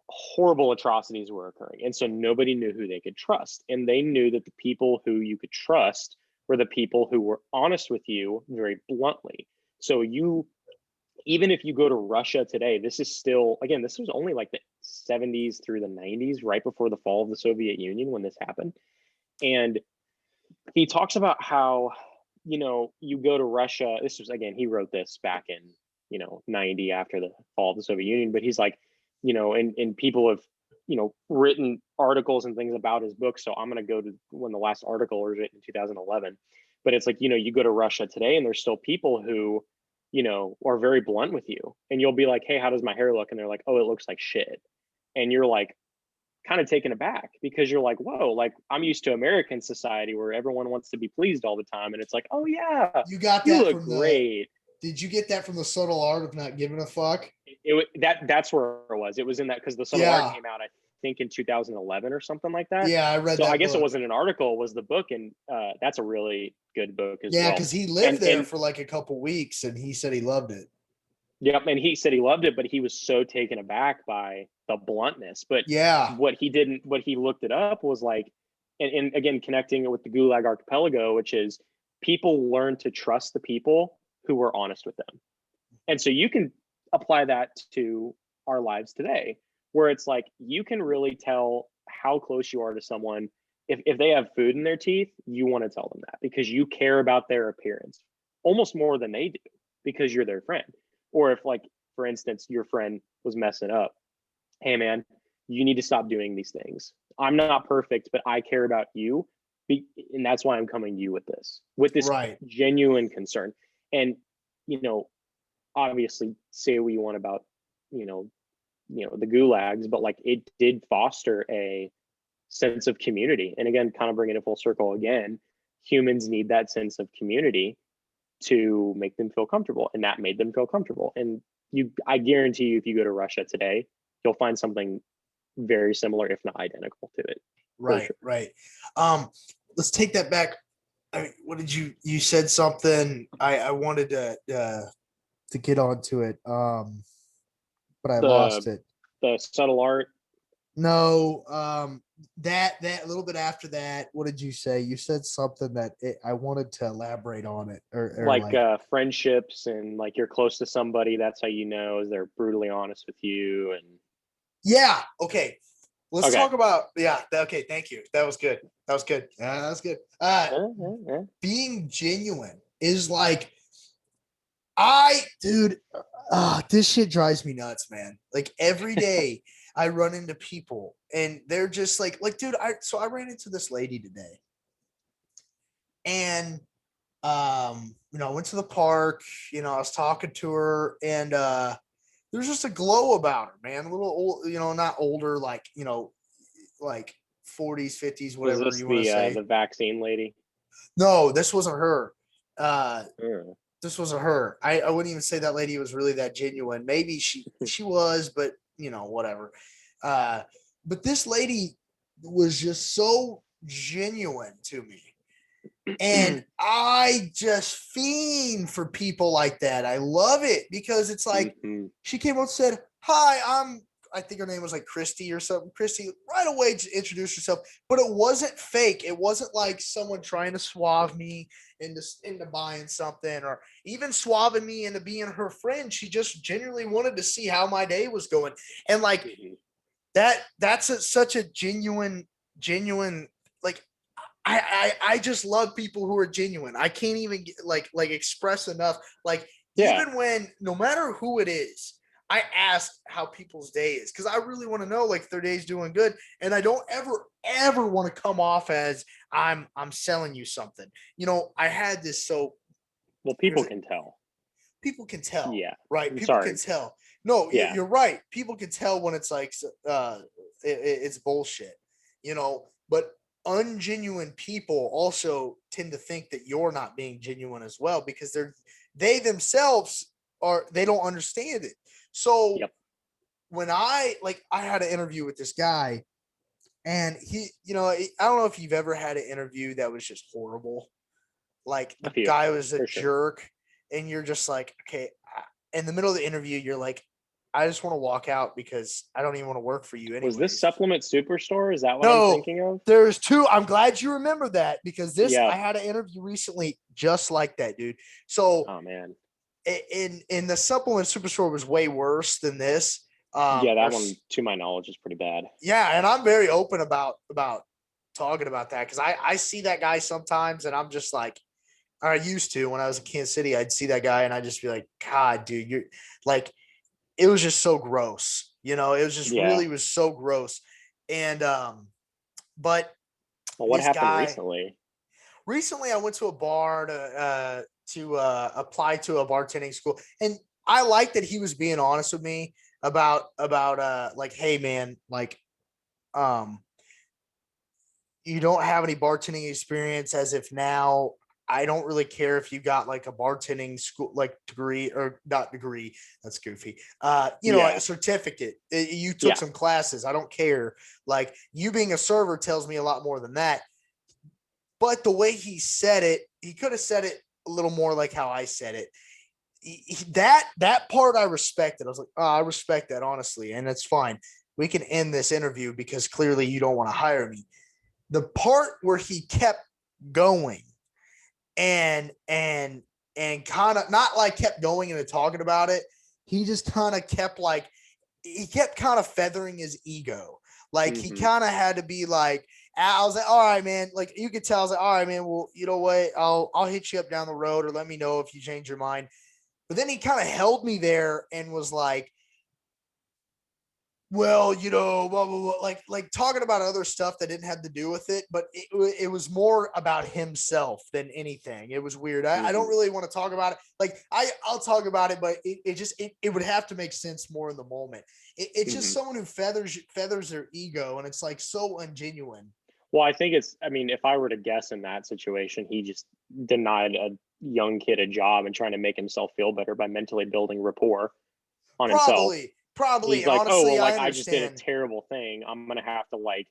horrible atrocities were occurring, and so nobody knew who they could trust, and they knew that the people who you could trust were the people who were honest with you very bluntly. So even if you go to Russia today, this is still, again, this was only the 70s through the 90s, right before the fall of the Soviet Union when this happened. And he talks about how, you go to Russia. This was, again, he wrote this back in, 90 after the fall of the Soviet Union, but he's and people have, written articles and things about his book. So I'm going to go to when the last article was written in 2011. But it's like, you go to Russia today and there's still people who, are very blunt with you. And you'll be like, hey, how does my hair look? And they're like, oh, it looks like shit. And you're like, kind of taken aback because you're like, whoa, like I'm used to American society where everyone wants to be pleased all the time. And it's like, oh yeah, You got you that look from great. Did you get that from the subtle art of not giving a fuck? That's where it was. It was in that because the subtle art came out, I think, in 2011 or something like that. Yeah, I read so that. I guess book. It wasn't an article, it was the book, and that's a really good book as well. Yeah, because he lived there for like a couple weeks, and he said he loved it. Yep, and he said he loved it, but he was so taken aback by the bluntness. But yeah, what he looked it up was like, and again, connecting it with the Gulag Archipelago, which is people learn to trust the people who were honest with them. And so you can apply that to our lives today, where it's like you can really tell how close you are to someone. If they have food in their teeth, you want to tell them that because you care about their appearance almost more than they do because you're their friend. Or if, like, for instance, your friend was messing up, hey man, you need to stop doing these things. I'm not perfect, but I care about you. And that's why I'm coming to you with this right. genuine concern. And, obviously say what you want about, the gulags, but like it did foster a sense of community. And again, kind of bringing it full circle again, humans need that sense of community to make them feel comfortable, and that made them feel comfortable. And I guarantee you, if you go to Russia today, you'll find something very similar, if not identical to it. Right, sure. Right. Let's take that back. What did you said something? I wanted to get onto it, but I lost it. The subtle art. No, that a little bit after that. What did you say? You said something that I wanted to elaborate on it, or like friendships, and like you're close to somebody. That's how you know is they're brutally honest with you. And yeah, okay. Let's talk about okay, thank you. That was good. That was good. That was good. Being genuine is like, this shit drives me nuts, man. Like every day I run into people and they're just like, dude, I ran into this lady today. And I went to the park, I was talking to her, and there's just a glow about her, man. A little old, not older, like, like 40s, 50s, whatever you want to say. The vaccine lady? No, this wasn't her. This wasn't her. I wouldn't even say that lady was really that genuine. Maybe she was, but whatever. But this lady was just so genuine to me. And I just fiend for people like that. I love it because it's like she came up and said, hi, I think her name was like Christy or something. Christy, right away to introduce herself, but it wasn't fake. It wasn't like someone trying to suave me into buying something, or even suaving me into being her friend. She just genuinely wanted to see how my day was going. And like that's such a genuine, like, I just love people who are genuine. I can't even like express enough. Like, even when, no matter who it is, I ask how people's day is, because I really want to know, like, their day's doing good. And I don't ever want to come off as I'm selling you something. I had this. So, well, people can tell. People can tell. Yeah. Right. People can tell. No, you're right. People can tell when it's like, it's bullshit, but ungenuine people also tend to think that you're not being genuine as well, because they themselves they don't understand it. So when I had an interview with this guy, and he, I don't know if you've ever had an interview that was just horrible. Like, the guy was a jerk, and you're just like, okay, in the middle of the interview, you're like, I just want to walk out because I don't even want to work for you anyways. Was this Supplement Superstore? Is that what I'm thinking of? There's two. I'm glad you remember that, because I had an interview recently just like that, dude. So, oh man, in the Supplement Superstore was way worse than this. That one, to my knowledge, is pretty bad. Yeah, and I'm very open about talking about that, because I see that guy sometimes, and I'm just like, I used to, when I was in Kansas City, I'd see that guy and I'd just be like, God, dude, you're like, it was just so gross. You know, it was just Yeah. really was so gross. And but Well, what this happened guy recently? I went to a bar to apply to a bartending school, and I like that he was being honest with me about like, hey man, like um you don't have any bartending experience as if now. I don't really care if you got like a bartending school like degree or not degree. That's goofy. You know, a Yeah. certificate. You took Yeah. some classes. I don't care. Like you being a server tells me a lot more than that. But the way he said it, he could have said it a little more like how I said it. That part I respected. I was like, oh, I respect that honestly, and that's fine. We can end this interview because clearly you don't want to hire me. The part where he kept going and kind of not like kept going and talking about it. He just kind of kept like he kept kind of feathering his ego. Like he Mm-hmm. kind of had to be like, I was like, all right, man. Like you could tell, I was like, all right, man. Well, you know what? I'll hit you up down the road or let me know if you change your mind. But then he kind of held me there and was like, well, you know, blah, blah, blah, like talking about other stuff that didn't have to do with it, but it was more about himself than anything. It was weird. I don't Mm-hmm. really want to talk about it. Like I'll talk about it, but it would have to make sense more in the moment. It's just Mm-hmm. someone who feathers their ego, and it's like so ungenuine. Well, I think I mean, if I were to guess in that situation, he just denied a young kid a job and trying to make himself feel better by mentally building rapport on himself. Probably, He's and like, oh, well, honestly, I like I just did a understand. terrible thing. I'm going to have to like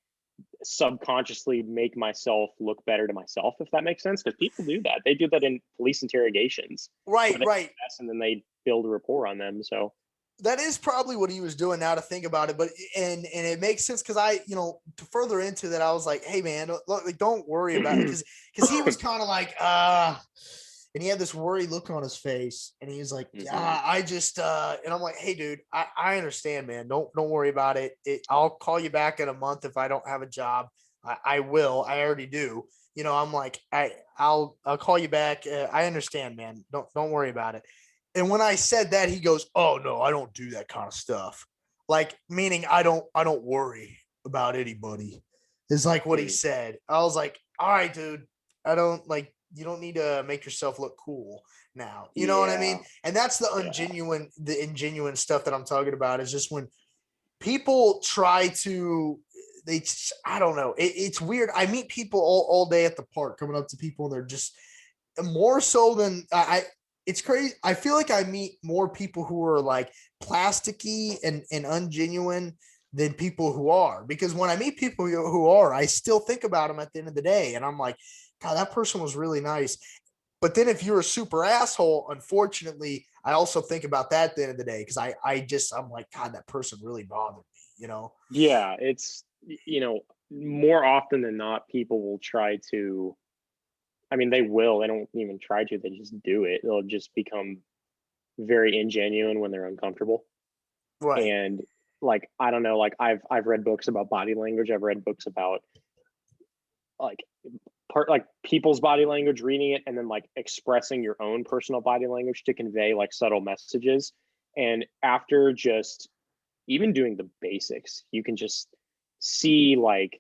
subconsciously make myself look better to myself, if that makes sense. Because people do that. They do that in police interrogations where Right, they right. mess and then they build a rapport on them. So, That is probably what he was doing now to think about it, but and it makes sense because I, you know, to further into that, I was like, hey man, look, like, don't worry about it because he was kind of like and he had this worried look on his face, and he was like, mm-hmm. yeah, I just and I'm like, hey dude, I understand, man, don't worry about it. I'll call you back in a month if I don't have a job. I will. I already do. You know, I'm like, I'll call you back. I understand, man. Don't worry about it. And when I said that, he goes, "Oh no, I don't do that kind of stuff." Like meaning I don't worry about anybody. Is like what he Mm-hmm. said. I was like, "All right, dude. I don't like you don't need to make yourself look cool now." You know what I Yeah. mean? And that's Yeah. the ingenuine stuff that I'm talking about is just when people try to they I don't know. It's weird. I meet people all day at the park coming up to people and they're just more so than it's crazy. I feel like I meet more people who are like plasticky and ungenuine than people who are. Because when I meet people who are, I still think about them at the end of the day. And I'm like, God, that person was really nice. But then if you're a super asshole, unfortunately, I also think about that at the end of the day because I'm like, God, that person really bothered me, you know? Yeah. It's, more often than not, people will try to, I mean, they will, they don't even try to, they just do it. They'll just become very ingenuine when they're uncomfortable. Right. And like, I don't know, like I've read books about body language. I've read books about like like people's body language, reading it, and then like expressing your own personal body language to convey like subtle messages. And after just even doing the basics, you can just see like,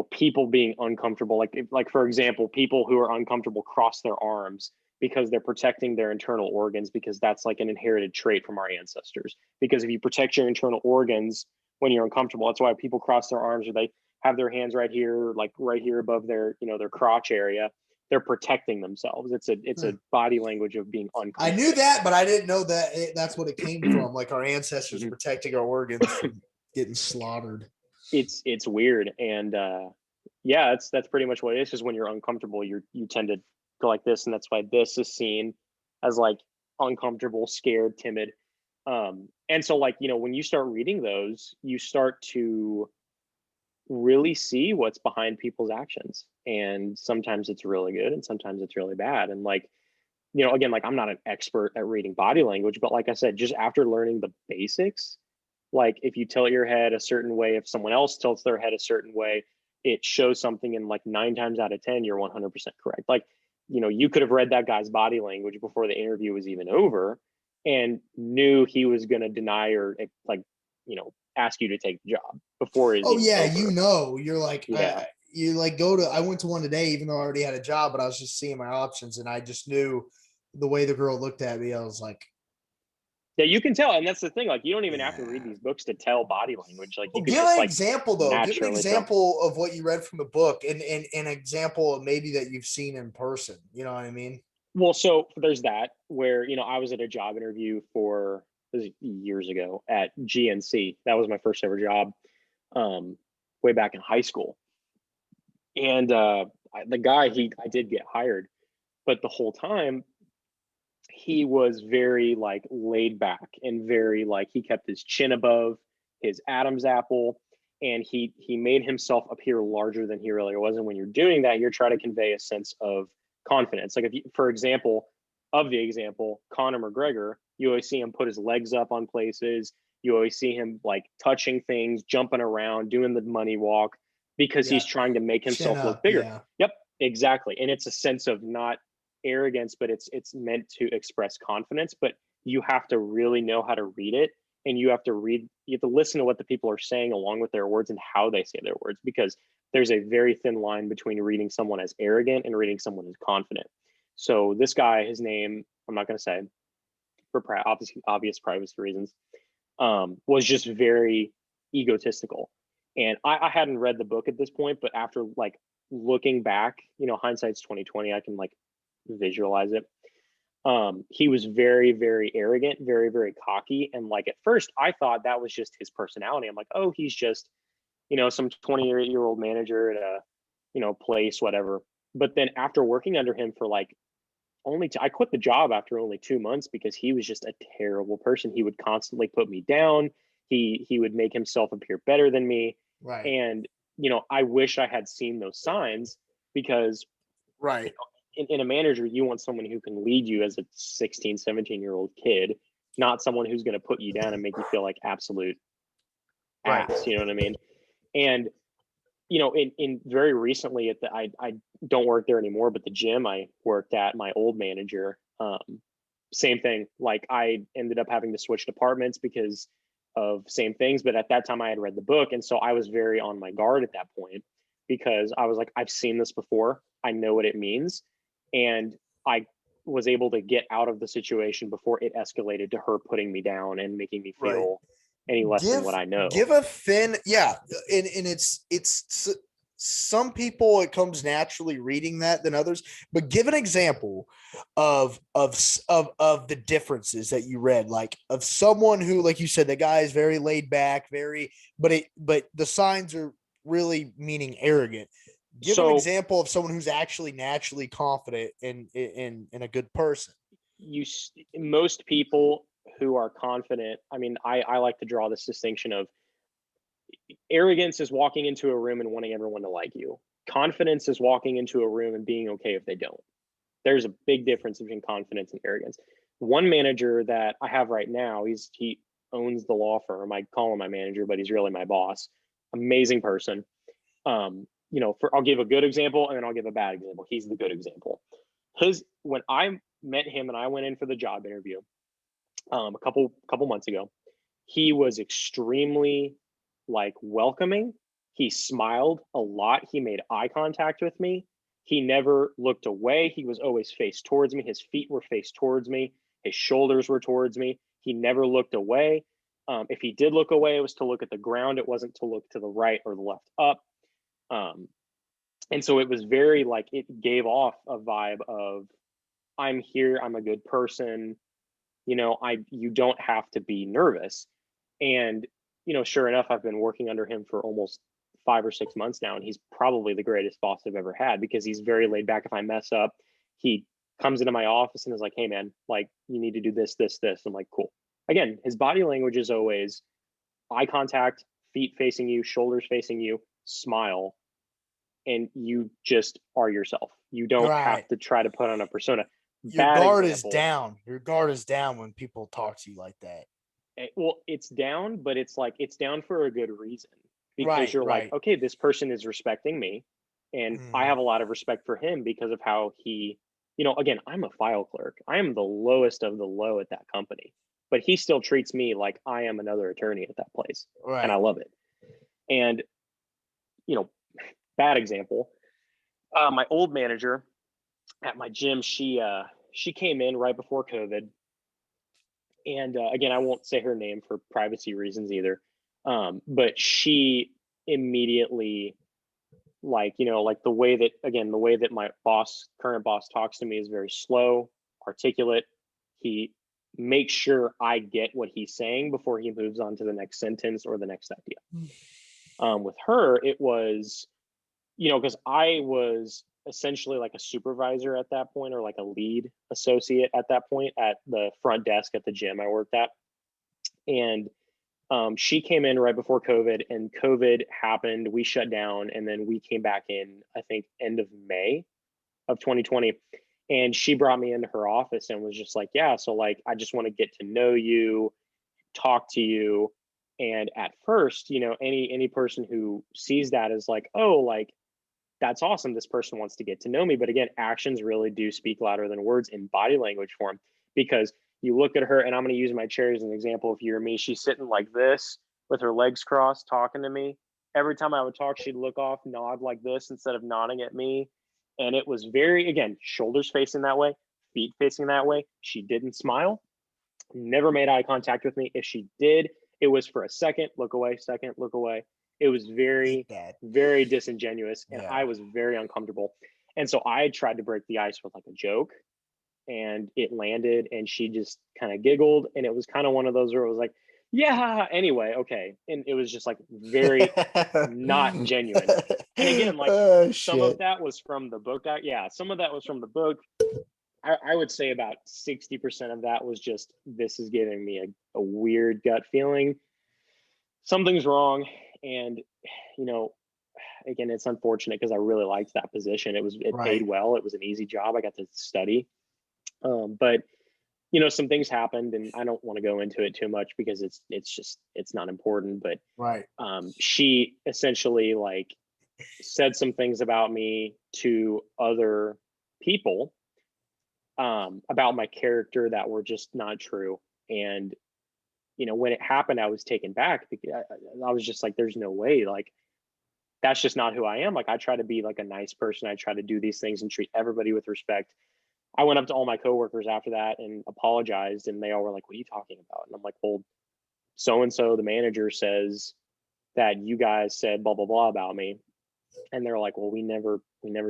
people being uncomfortable. Like for example, people who are uncomfortable cross their arms because they're protecting their internal organs, because that's like an inherited trait from our ancestors. Because if you protect your internal organs when you're uncomfortable, that's why people cross their arms, or they have their hands right here, like right here above their, their crotch area. They're protecting themselves. It's a body language of being I knew uncomfortable. that, but I didn't know that that's what it came from. Like our ancestors protecting our organs from getting slaughtered. It's weird. And yeah, that's pretty much what it is. Because when you're uncomfortable, you tend to go like this, and that's why this is seen as like uncomfortable, scared, timid. And so like, when you start reading those, you start to really see what's behind people's actions. And sometimes it's really good and sometimes it's really bad. And like, again, like I'm not an expert at reading body language, but like I said, just after learning the basics, like if you tilt your head a certain way, if someone else tilts their head a certain way, it shows something, and like 9 times out of 10 you're 100% correct. Like, you could have read that guy's body language before the interview was even over and knew he was going to deny or like ask you to take the job before it's Oh even yeah, over. you're like, Yeah. you like go to. I went to one today, even though I already had a job, but I was just seeing my options, and I just knew the way the girl looked at me. I was like, Yeah, you can tell, and that's the thing. Like, you don't even have to read yeah. these books to tell body language. Like, you Well, could give just an like example though. Give an naturally tell. example of what you read from the book, and an example of maybe that you've seen in person. You know what I mean? Well, so there's that where I was at a job interview for this was years ago at GNC. That was my first ever job, um, way back in high school. And the guy, I did get hired, but the whole time he was very like laid back and very like he kept his chin above his Adam's apple, and he made himself appear larger than he really was. And when you're doing that, you're trying to convey a sense of confidence. Like, if you, for example, Conor McGregor, you always see him put his legs up on places. You always see him like touching things, jumping around, doing the money walk because Yeah, he's trying to make chin himself look up. bigger. Yeah, Yep, exactly. And it's a sense of not arrogance, but it's meant to express confidence. But you have to really know how to read it, and you have to listen to what the people are saying along with their words and how they say their words, because there's a very thin line between reading someone as arrogant and reading someone as confident. So this guy, his name, I'm not going to say for obvious privacy reasons, was just very egotistical. And I hadn't read the book at this point, but after like looking back, hindsight's 2020, I can like visualize it. He was very, very arrogant, very, very cocky. And like at first I thought that was just his personality. I'm like, oh, he's just, some 20-year-old manager at a, place, whatever. But then after working under him for like I quit the job after only 2 months because he was just a terrible person. He would constantly put me down. He would make himself appear better than me. right, And, I wish I had seen those signs, because right, in a manager, you want someone who can lead you as a 16, 17-year-old kid, not someone who's going to put you down and make you feel like absolute right. ass. You know what I mean? And, in very recently I don't work there anymore, but the gym I worked at, my old manager, same thing. Like, I ended up having to switch departments because of same things. But at that time I had read the book. And so I was very on my guard at that point, because I was like, I've seen this before. I know what it means. And I was able to get out of the situation before it escalated to her putting me down and making me Right. feel any less than Give what I know. give a thin, yeah, and some people it comes naturally reading that than others, but give an example of the differences that you read, like of someone who, like you said, the guy is very laid back, very, but the signs are really meaning arrogant. Give an So example of someone who's actually naturally confident and a good person. most people who are confident, I mean, I like to draw this distinction of arrogance is walking into a room and wanting everyone to like you. Confidence is walking into a room and being okay if they don't. There's a big difference between confidence and arrogance. One manager that I have right now, he owns the law firm. I call him my manager, but he's really my boss. Amazing person. I'll give a good example and then I'll give a bad example. He's the good example. When I met him and I went in for the job interview, a couple months ago, he was extremely like welcoming. He smiled a lot. He made eye contact with me. He never looked away. He was always faced towards me. His feet were faced towards me. His shoulders were towards me. He never looked away. If he did look away, it was to look at the ground. It wasn't to look to the right or the left up. Um, and so it was very like, it gave off a vibe of, I'm here. I'm a good person. You don't have to be nervous. And, sure enough, I've been working under him for almost 5 or 6 months now, and he's probably the greatest boss I've ever had, because he's very laid back. If I mess up, he comes into my office and is like, hey man, like, you need to do this, this, this. I'm like, cool. Again, his body language is always eye contact, feet facing you, shoulders facing you, smile, and you just are yourself. You don't Right. have to try to put on a persona. Your Bad guard is example. down. Your guard is down when people talk to you like that. Well, it's down, but it's like it's down for a good reason, because Right, you're like, right. okay, this person is respecting me, and I Mm, have a lot of respect for him because of how again, I'm a file clerk. I am the lowest of the low at that company. but he still treats me like I am another attorney at that place. Right. And I love it. And, bad example, my old manager at my gym, she came in right before COVID. And again, I won't say her name for privacy reasons either. But she immediately, like the way that my current boss talks to me is very slow, articulate. He makes sure I get what he's saying before he moves on to the next sentence or the next idea. With her, it was, because I was essentially like a supervisor at that point, or like a lead associate at that point at the front desk at the gym I worked at. And she came in right before COVID, and COVID happened. We shut down, and then we came back in, I think, end of May of 2020. And she brought me into her office and was just like, yeah, so like, I just want to get to know you, talk to you. And at first, any person who sees that is like, oh, like, that's awesome. This person wants to get to know me. But again, actions really do speak louder than words in body language form, because you look at her, and I'm going to use my chair as an example. If you're me, she's sitting like this with her legs crossed, talking to me. Every time I would talk, she'd look off, nod like this instead of nodding at me. And it was very, again, shoulders facing that way, feet facing that way. She didn't smile, never made eye contact with me. If she did, it was for a second, look away, second, look away. It was very, very disingenuous, and I was very uncomfortable. And so I tried to break the ice with like a joke, and it landed, and she just kind of giggled. And it was kind of one of those where it was like, yeah, anyway, okay. And it was just like very not genuine. And again, like some of that was from the book. Some of that was from the book. I would say about 60% of that was just, this is giving me a weird gut feeling. Something's wrong. And, again, it's unfortunate because I really liked that position. It paid well. It was an easy job. I got to study. But, some things happened, and I don't want to go into it too much because it's not important. But she essentially like said some things about me to other people about my character that were just not true. And when it happened, I was taken back because I was just like, there's no way, like, that's just not who I am. Like, I try to be like a nice person. I try to do these things and treat everybody with respect. I went up to all my coworkers after that and apologized, and they all were like, what are you talking about? And I'm like, well, so-and-so, the manager, says that you guys said blah, blah, blah about me. And they're like, well, we never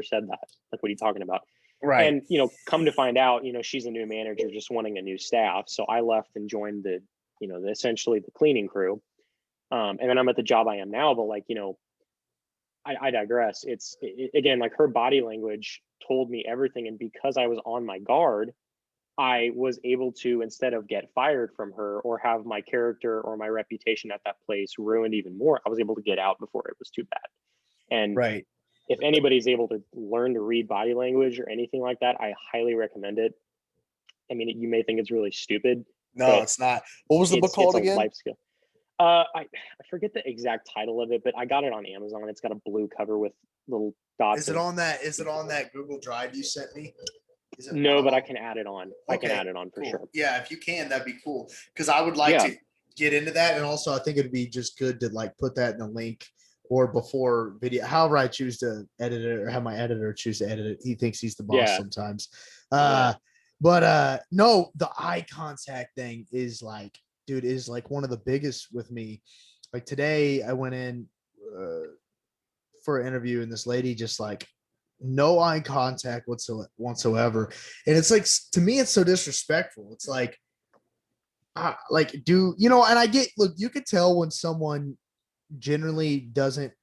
said that. Like, what are you talking about? Right. And, come to find out, she's a new manager just wanting a new staff. So I left and joined essentially the cleaning crew. And then I'm at the job I am now, but like, I digress. Again, like, her body language told me everything. And because I was on my guard, I was able to, instead of get fired from her or have my character or my reputation at that place ruined even more, I was able to get out before it was too bad. And if anybody's able to learn to read body language or anything like that, I highly recommend it. I mean, you may think it's really stupid. No, it's not. What was the book called again? Life skill. I forget the exact title of it, but I got it on Amazon. It's got a blue cover with little dots. Is it on that Google Drive you sent me? No, but I can add it on. Okay, I can add it on for sure. Yeah, if you can, that'd be cool. Because I would like to get into that. And also I think it'd be just good to like put that in a link or before video, however I choose to edit it, or have my editor choose to edit it. He thinks he's the boss sometimes. But no, the eye contact thing is like, dude, is like one of the biggest with me. Like today I went in for an interview, and this lady just like no eye contact whatsoever. And it's like, to me, it's so disrespectful. It's like, and I get, look, you could tell when someone generally doesn't,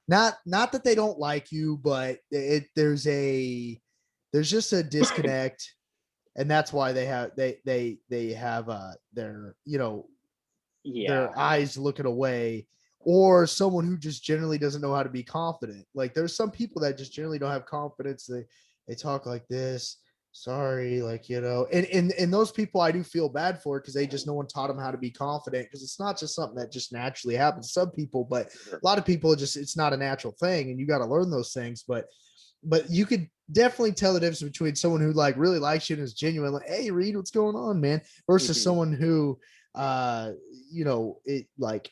not that they don't like you, but there's just a disconnect. And that's why they have their their eyes looking away, or someone who just generally doesn't know how to be confident. Like, there's some people that just generally don't have confidence. They talk like this, sorry, like, and those people I do feel bad for, because no one taught them how to be confident, because it's not just something that just naturally happens to some people, but a lot of people it's not a natural thing, and you got to learn those things. But but you could definitely tell the difference between someone who like really likes you and is genuine, like, hey Reed, what's going on, man, versus someone who it like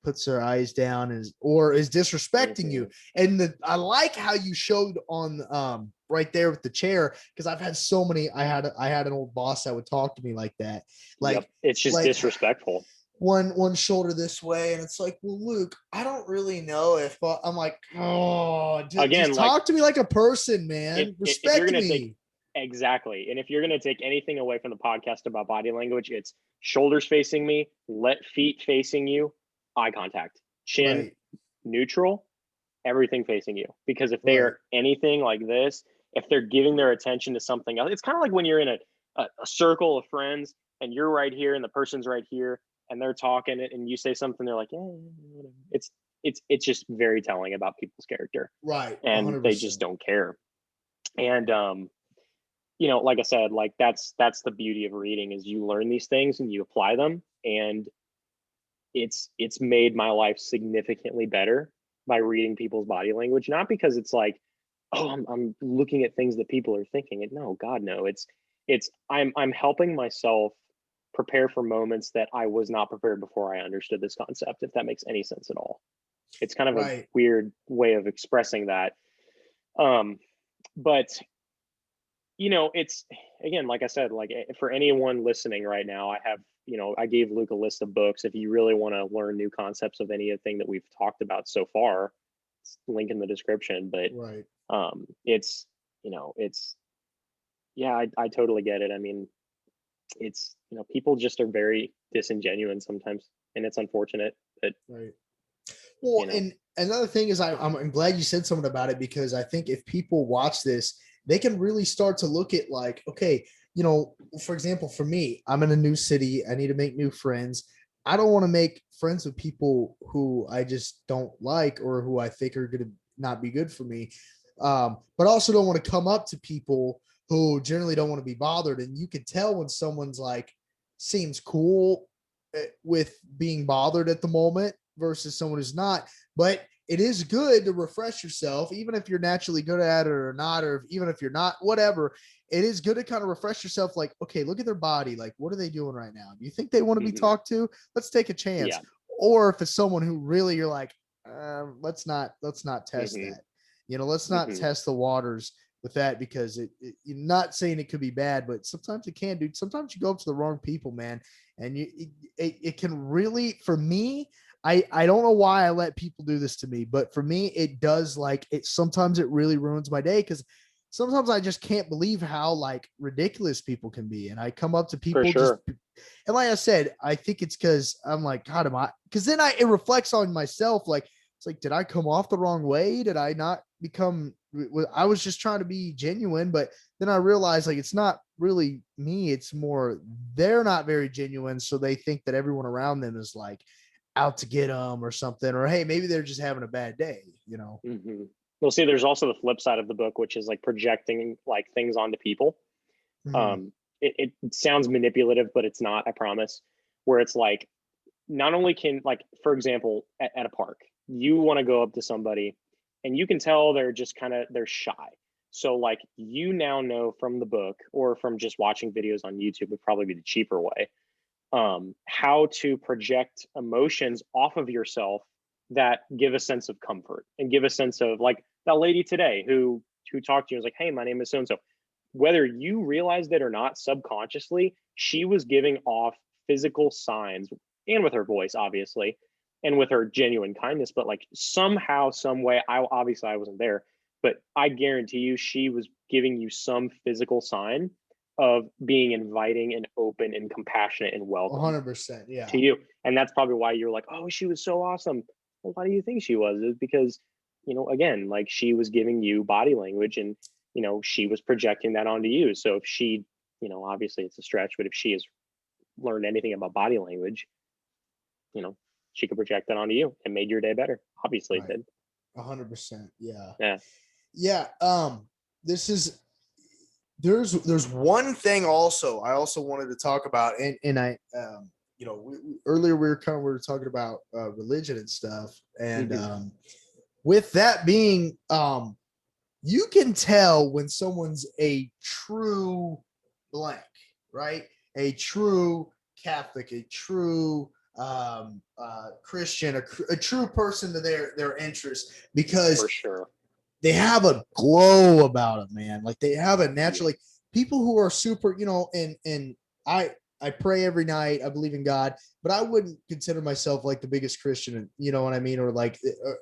puts their eyes down or is disrespecting you. And I like how you showed on right there with the chair, because I've had so many. I had an old boss that would talk to me like that. Like it's just disrespectful. One shoulder this way, and it's like, well, Luke, I don't really know if I'm like, oh, just talk to me like a person, man. Respect me. Exactly. And if you're going to take anything away from the podcast about body language, it's shoulders facing me, feet facing you, eye contact, chin neutral, everything facing you. Because if they are anything like this, if they're giving their attention to something else, it's kind of like when you're in a circle of friends and you're right here and the person's right here and they're talking and you say something, they're like, yeah, it's just very telling about people's character. Right. And 100%. they just don't care. And like I said, like that's the beauty of reading, is you learn these things and you apply them, and it's made my life significantly better by reading people's body language. Not because it's like, oh, I'm looking at things that people are thinking. No, God, no. It's I'm helping myself prepare for moments that I was not prepared before I understood this concept, if that makes any sense at all. It's kind of a weird way of expressing that. But it's, again, like I said, like for anyone listening right now, I gave Luke a list of books. If you really want to learn new concepts of anything that we've talked about so far, it's link in the description. But I totally get it. I mean, it's, people just are very disingenuous sometimes, and it's unfortunate. But well, and another thing is, I'm glad you said something about it, because I think if people watch this, they can really start to look at like, okay, for example, for me, I'm in a new city. I need to make new friends. I don't want to make friends with people who I just don't like or who I think are going to not be good for me. But also don't want to come up to people who generally don't want to be bothered. And you can tell when someone's like, seems cool with being bothered at the moment versus someone who's not. But it is good to refresh yourself, even if you're naturally good at it or not, or even if you're not, whatever. It is good to kind of refresh yourself. Like, okay, look at their body. Like, what are they doing right now? Do you think they want to be talked to? Let's take a chance. Yeah. Or if it's someone who really you're like, let's not test that. Let's not test the waters with that, because you're not saying it could be bad, but sometimes it can, dude. Sometimes you go up to the wrong people, man, and it can really, for me, I don't know why I let people do this to me, but for me, it does. Like, sometimes it really ruins my day, because sometimes I just can't believe how like ridiculous people can be. And I come up to people and like I said, I think it's because I'm like, God, because then it reflects on myself. Like, it's like, did I come off the wrong way? Did I not become, I was just trying to be genuine, but then I realized like, it's not really me. It's more, they're not very genuine. So they think that everyone around them is like out to get them or something, or, hey, maybe they're just having a bad day, Well, see, there's also the flip side of the book, which is like projecting like things onto people. It sounds manipulative, but it's not, I promise. Where it's like, not only can, like, for example, at a park, you want to go up to somebody and you can tell they're just they're shy. So like, you now know from the book or from just watching videos on YouTube, would probably be the cheaper way, how to project emotions off of yourself that give a sense of comfort and give a sense of, like that lady today who talked to you, was like, hey, my name is so-and-so. Whether you realized it or not, subconsciously, she was giving off physical signs, and with her voice, obviously, and with her genuine kindness, but like somehow, some way, I wasn't there, but I guarantee you she was giving you some physical sign of being inviting and open and compassionate and welcome 100%, yeah, to you. And that's probably why you're like, oh, she was so awesome. Well, why do you think she was? It's because, again, like, she was giving you body language, and she was projecting that onto you. So if she, obviously it's a stretch, but if she has learned anything about body language, she could project that onto you and made your day better. Obviously it did. 100%. Yeah. This is, there's one thing also I also wanted to talk about, and I earlier we were talking about religion and stuff, and with that being you can tell when someone's a true blank, right? A true Catholic, a true Christian, a true person to their interests, because For sure. they have a glow about them, man. Like they have a natural, Yeah. like people who are super, and I pray every night. I believe in God, but I wouldn't consider myself like the biggest Christian, you know what I mean, or like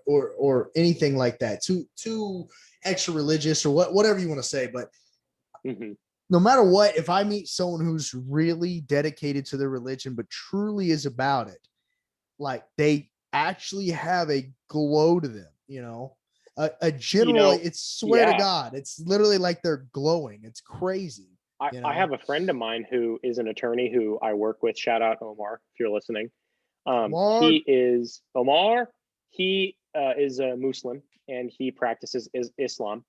or anything like that. Too extra religious or whatever you want to say. But Hmm. no matter what, if I meet someone who's really dedicated to their religion but truly is about it, like they actually have a glow to them, a You general, know, it's swear to yeah. God, it's literally like they're glowing. It's crazy, I have a friend of mine who is an attorney who I work with. Shout out Omar if you're listening. He Mark. is Omar. He is a Muslim and he practices Islam.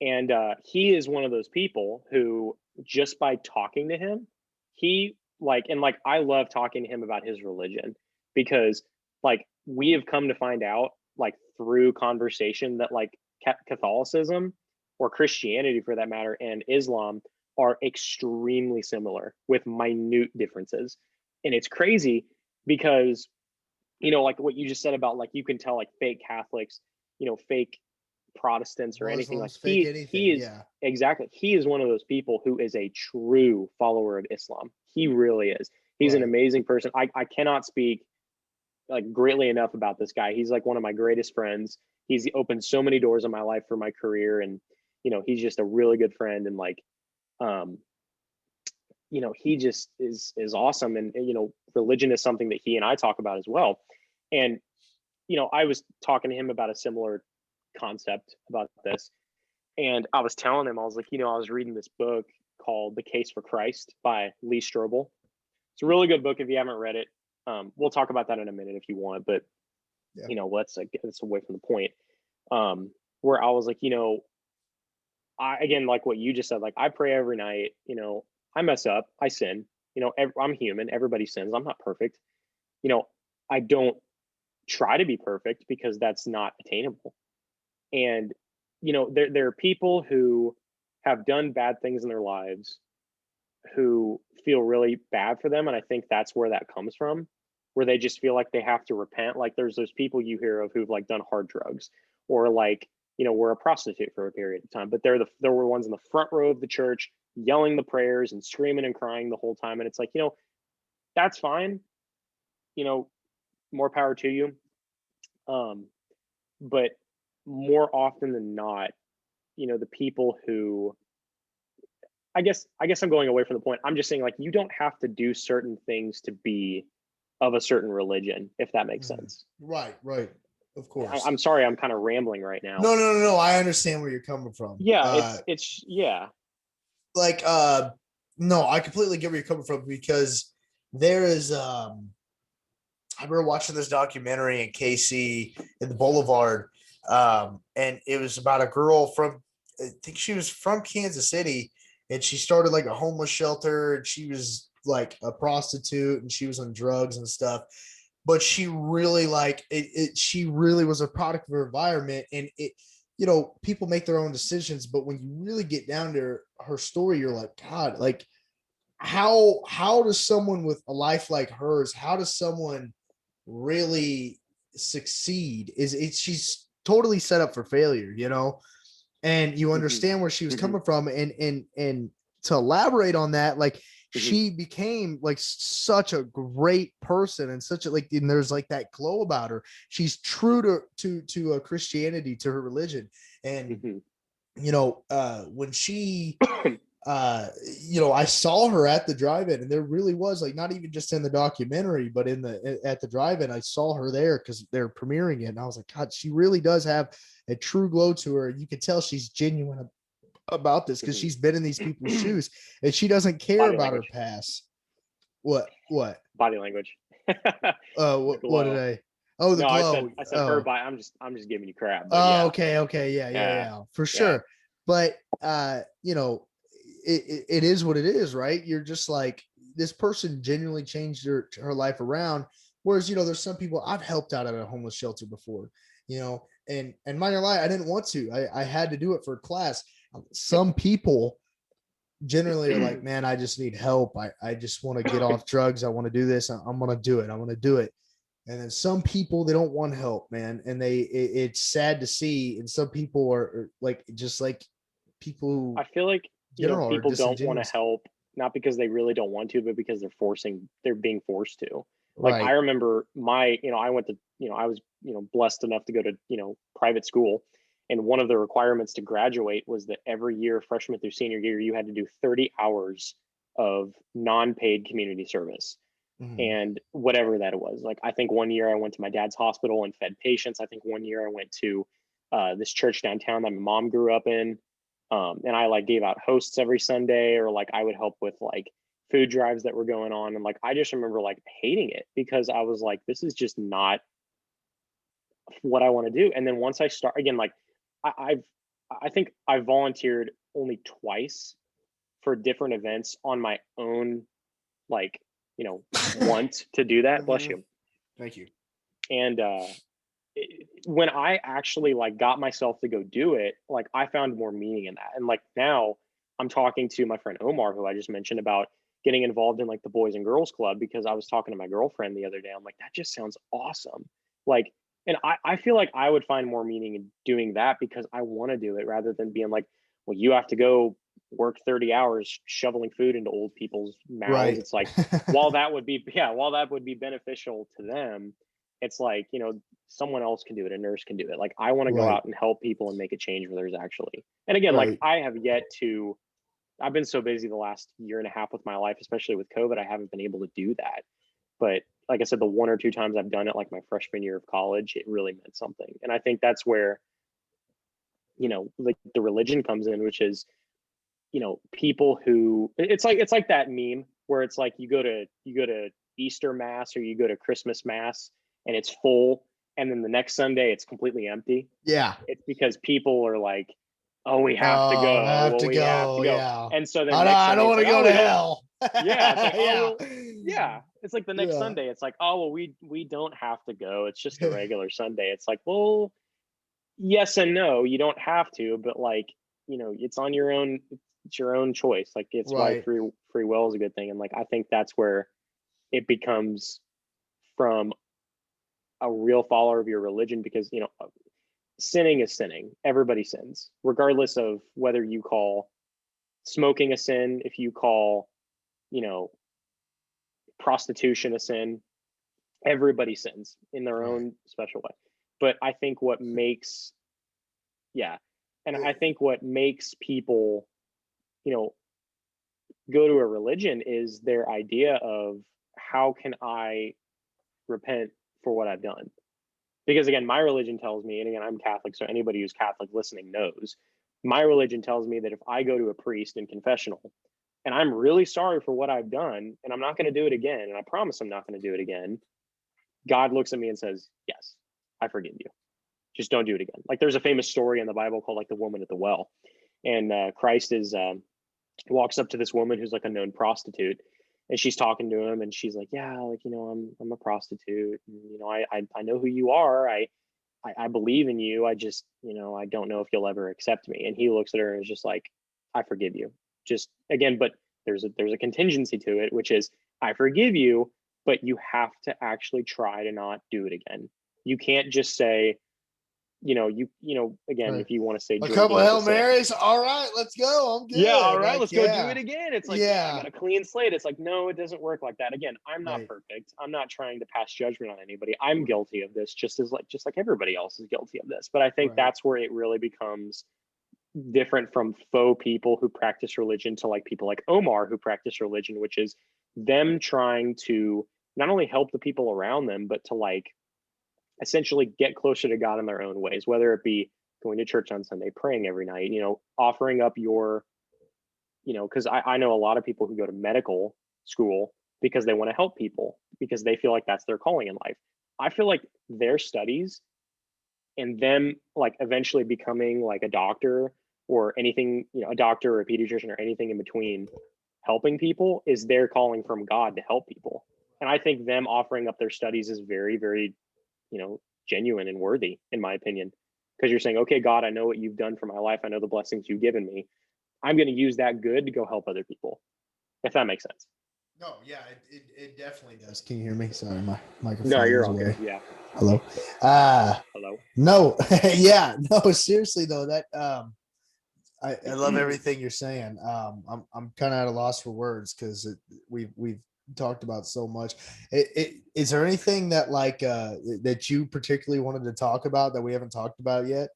And he is one of those people who, just by talking to him, he like I love talking to him about his religion, because like we have come to find out, like through conversation, that like Catholicism, or Christianity for that matter, and Islam are extremely similar with minute differences. And it's crazy because, like what you just said about, like, you can tell like fake Catholics, fake Protestants or anything. Like Muslims, fake he anything, is yeah. exactly, he is one of those people who is a true follower of Islam. He really is. He's an Right. amazing person. I cannot speak like greatly enough about this guy. He's like one of my greatest friends. He's opened so many doors in my life for my career, and he's just a really good friend. And like, um, he just is awesome. And religion is something that he and I talk about as well. And I was talking to him about a similar concept about this. And I was telling him, I was like, I was reading this book called The Case for Christ by Lee Strobel. It's a really good book if you haven't read it. We'll talk about that in a minute if you want, but Yeah. let's get this away from the point. Where I was like, I, again, like what you just said, like I pray every night, I mess up, I sin, I'm human, everybody sins, I'm not perfect. I don't try to be perfect because that's not attainable. And there are people who have done bad things in their lives who feel really bad for them, and I think that's where that comes from, where they just feel like they have to repent. Like there's those people you hear of who've like done hard drugs, or like were a prostitute for a period of time, but there were ones in the front row of the church yelling the prayers and screaming and crying the whole time. And it's like, that's fine, you know more power to you. But more often than not, the people who, I guess I'm going away from the point. I'm just saying, like, you don't have to do certain things to be of a certain religion, if that makes sense. Right, right. Of course. I'm sorry, I'm kind of rambling right now. No, no, no, no. I understand where you're coming from. Yeah, it's yeah. Like no, I completely get where you're coming from, because there is I remember watching this documentary in KC in the Boulevard, and it was about a girl from, I think she was from Kansas City, and she started like a homeless shelter, and she was like a prostitute, and she was on drugs and stuff. But she really like it she really was a product of her environment, and people make their own decisions, but when you really get down to her story, you're like, God, like how does someone with a life like hers, how does someone really succeed? Is it She's totally set up for failure, and you Hmm. understand where she was Hmm. coming from, and to elaborate on that, like Hmm. she became like such a great person, and such a like, and there's like that glow about her. She's true to a Christianity, to her religion. And Hmm. when she I saw her at the drive-in, and there really was, like, not even just in the documentary, but at the drive-in, I saw her there because they're premiering it, and I was like, God, she really does have a true glow to her. You can tell she's genuine about this, because Hmm. she's been in these people's shoes, and she doesn't care Body about her language. past. What? Body language. The What did glow. I? Oh, the No, I said glow. I said her Oh, body. I'm just giving you crap, but oh, yeah, okay, okay, yeah, yeah, yeah, yeah, for yeah. sure. But it is what it is, right? You're just like, this person genuinely changed her life around. Whereas, there's some people I've helped out at a homeless shelter before. and minor lie, I didn't want to. I had to do it for class. Some people generally are like, man, I just need help. I just want to get off drugs. I want to do this. I'm going to do it. I'm going to do it. And then some people, they don't want help, man. And it's sad to see. And some people are like, just like people. I feel like, general people don't want to disingenuous. help, not because they really don't want to, but because they're being forced to. Like, I Right. remember I went to, I was, blessed enough to go to, private school. And one of the requirements to graduate was that every year, freshman through senior year, you had to do 30 hours of non-paid community service. Mhm. And whatever that was. Like, I think one year I went to my dad's hospital and fed patients. I think one year I went to this church downtown that my mom grew up in. And I like gave out hosts every Sunday, or like I would help with like food drives that were going on. And like, I just remember like hating it because I was like, this is just not what I want to do. And then once I start again, like I've, I think I volunteered only twice for different events on my own, like, want to do that. Bless you. Thank you. And when I actually like got myself to go do it, like I found more meaning in that. And like now I'm talking to my friend Omar, who I just mentioned, about getting involved in like the Boys and Girls Club, because I was talking to my girlfriend the other day. I'm like, that just sounds awesome. Like, and I feel like I would find more meaning in doing that because I want to do it, rather than being like, well, you have to go work 30 hours shoveling food into old people's mouths. Right. It's like, while that would be beneficial to them, it's like, someone else can do it. A nurse can do it. Like, I want to go Right. out and help people and make a change where there's actually, and again, like Right. I've been so busy the last year and a half with my life, especially with COVID, I haven't been able to do that. But like I said, the one or two times I've done it, like my freshman year of college, it really meant something. And I think that's where, like the religion comes in, which is, people who, it's like that meme where it's like you go to Easter mass or you go to Christmas mass and it's full, and then the next Sunday it's completely empty. Yeah. It's because people are like, oh, we have to Oh, I go. have Well, to we have to go. go. Yeah. And so then I next don't Sunday it's want to like, go oh, to we don't. hell. Yeah, it's like, oh, Yeah. well, yeah. It's like the next Yeah. Sunday. It's like, oh, well, we don't have to go. It's just a regular Sunday. It's like, well, yes and no. You don't have to, but like, it's on your own. It's your own choice. Like, it's why Right. free will is a good thing. And like, I think that's where it becomes from a real follower of your religion, because sinning is sinning. Everybody sins, regardless of whether you call smoking a sin, if you call, you know, prostitution a sin. Everybody sins in their Right. own special way. But I think what makes, yeah, and I think what makes people, you know, go to a religion is their idea of, how can I repent for what I've done? Because again, my religion tells me, and again, I'm Catholic, so anybody who's Catholic listening knows, my religion tells me that if I go to a priest in confessional and I'm really sorry for what I've done and I'm not going to do it again, and I promise I'm not going to do it again, God looks at me and says, yes, I forgive you. Just don't do it again. Like, there's a famous story in the Bible called like the woman at the well. And Christ walks up to this woman who's like a known prostitute, and she's talking to him, and she's like, yeah, like, I'm a prostitute, and, I know who you are. I believe in you. I just, I don't know if you'll ever accept me. And he looks at her and is just like, I forgive you. Just again, but there's a contingency to it, which is, I forgive you, but you have to actually try to not do it again. You can't just say, again, Right. if you want to say A couple drinking of is a Hail sin. Marys. All right, let's go. I'm Yeah, all good. right, Like, let's go do yeah. it again. It's like, yeah, I Yeah. got a clean slate. It's like, no, it doesn't work like that. Again, I'm not Right. perfect. I'm not trying to pass judgment on anybody. I'm guilty of this just like everybody else is guilty of this. But I think Right. that's where it really becomes different from faux people who practice religion to like people like Omar who practice religion, which is them trying to not only help the people around them, but to like essentially get closer to God in their own ways, whether it be going to church on Sunday, praying every night, offering up your, because I know a lot of people who go to medical school because they want to help people, because they feel like that's their calling in life. I feel like their studies and them like eventually becoming like a doctor or anything, a doctor or a pediatrician or anything in between, helping people is their calling from God to help people. And I think them offering up their studies is very, very, genuine and worthy, in my opinion. because you're saying, okay, God, I know what you've done for my life. I know the blessings you've given me. I'm going to use that good to go help other people, if that makes sense. No, yeah, it definitely does. Can you hear me? Sorry, my microphone No, you're was all away. good. Yeah. Hello. Hello. No, yeah, no, seriously though, that I love everything you're saying. I'm kind of at a loss for words because we've talked about so much. Is there anything that like that you particularly wanted to talk about that we haven't talked about yet?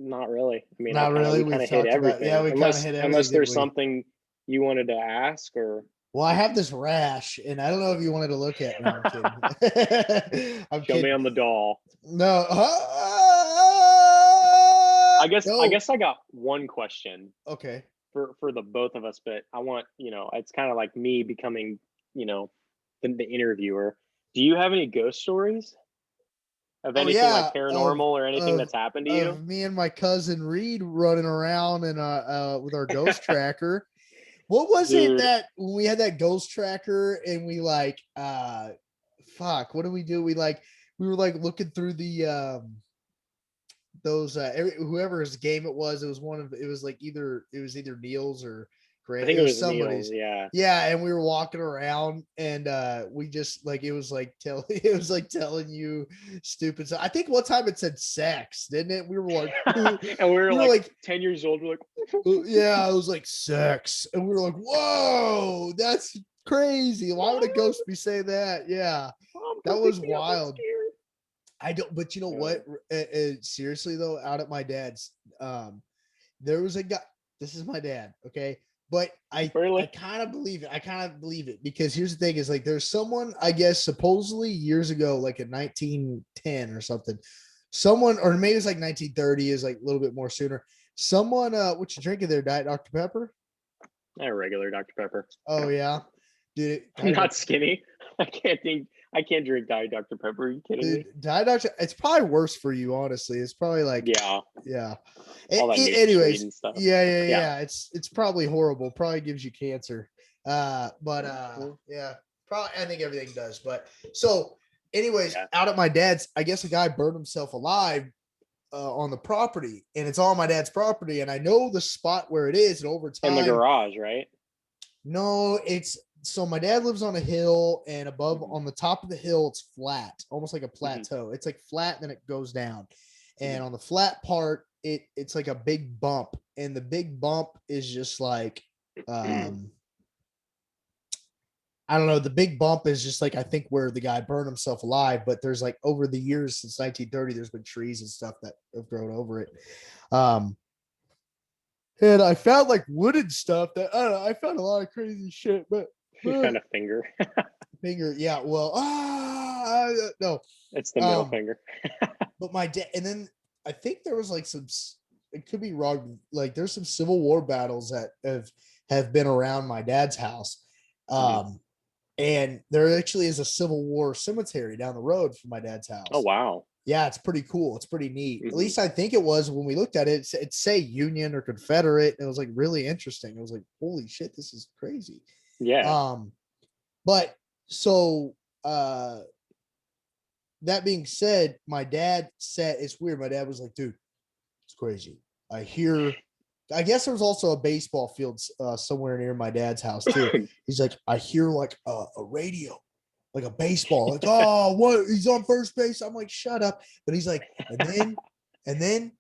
Not really. I mean, Not really. we We've kind of hit talked about, yeah, everything, we kind of hit unless everything, didn't there's we? something you wanted to ask or. Well, I have this rash, and I don't know if you wanted to look at. No, I'm kidding. I'm Show me kidding. on the doll. No. I No. guess I got one question Okay. for the both of us, but I want, it's kind of like me becoming, the interviewer. Do you have any ghost stories of Oh anything like yeah, paranormal or anything that's happened to you? of me and my cousin Reed running around and with our ghost tracker. What was it Dude, that when we had that ghost tracker and we like fuck, what did we do? We were like looking through the those whoever's game it was it was like either Neil's or I Grant. think It it was was Neil's. somebody's. Yeah. Yeah, and we were walking around and we just like it was like it was like telling you stupid stuff. I think one time it said sex, didn't it? We were like And we were we were like like 10 years old. We're like, yeah, it was like sex. And we were like, whoa, that's crazy. Why would a ghost be saying that? Yeah. Mom, That come was pick me up. I'm wild. scared. I don't, but you know what? Seriously though, out at my dad's, there was a guy. This is my dad, okay. But I Really? kind of believe it. I kind of believe it because here's the thing: is like there's someone I guess supposedly years ago, like in 1910 or something, someone or maybe it's like 1930 is like a little bit more sooner. Someone, what you drinking there? Diet Dr Pepper? A regular Dr. Pepper. Oh yeah, dude. I'm not skinny. I can't drink Diet Dr. Pepper. Are you kidding me? Diet Dr. It's probably worse for you, honestly. It's probably like Yeah. yeah. All that Nutri-Sweet Anyways, and stuff. yeah. It's probably horrible. Probably gives you cancer. But yeah, probably I think everything does. But so, anyways, Yeah. out at my dad's, I guess a guy burned himself alive on the property, and it's on my dad's property, and I know the spot where it is, and over In the time, garage, right? no, it's so my dad lives on a hill, and above on the top of the hill, it's flat, almost like a plateau. It's like flat, then it goes down, and on the flat part, it's like a big bump, and the big bump is just like I don't know. The big bump is just like I think where the guy burned himself alive, but there's like over the years since 1930, there's been trees and stuff that have grown over it. And I found like wooden stuff that I don't know. I found a lot of crazy shit, but Kind of finger. finger, yeah. Well, no, It's the middle finger. but my dad, and then I think there was like some. It could be wrong. Like there's some Civil War battles that have been around my dad's house. And there actually is a Civil War cemetery down the road from my dad's house. Oh wow. Yeah, it's pretty cool. It's pretty neat. At least I think it was when we looked at it. It say Union or Confederate. And it was like really interesting. It was like, holy shit, this is crazy. Yeah. But so that being said, my dad said it's weird. My dad was like, dude, it's crazy. I guess there was also a baseball field somewhere near my dad's house too. He's like, I hear like a radio, like a baseball. Like, oh, what? He's on first base. I'm like, shut up. But he's like, and then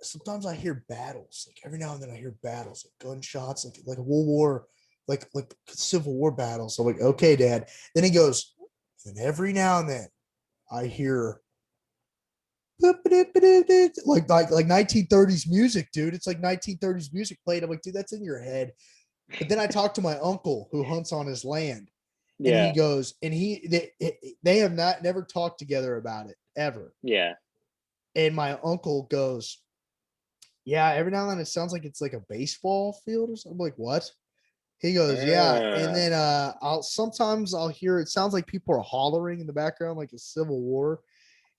sometimes I hear battles. Like every now and then I hear battles, like gunshots, like a World War, like Civil War battles. So I'm like, okay, Dad. Then he goes, and every now and then I hear like 1930s music, dude. It's like 1930s music played. I'm like, dude, that's in your head. But then I talked to my uncle who hunts on his land, and he goes, and they have never talked together about it ever. Yeah. And my uncle goes, yeah, every now and then it sounds like it's like a baseball field or something. I'm like, what? He goes, yeah. And then sometimes I'll hear it sounds like people are hollering in the background, like a Civil War.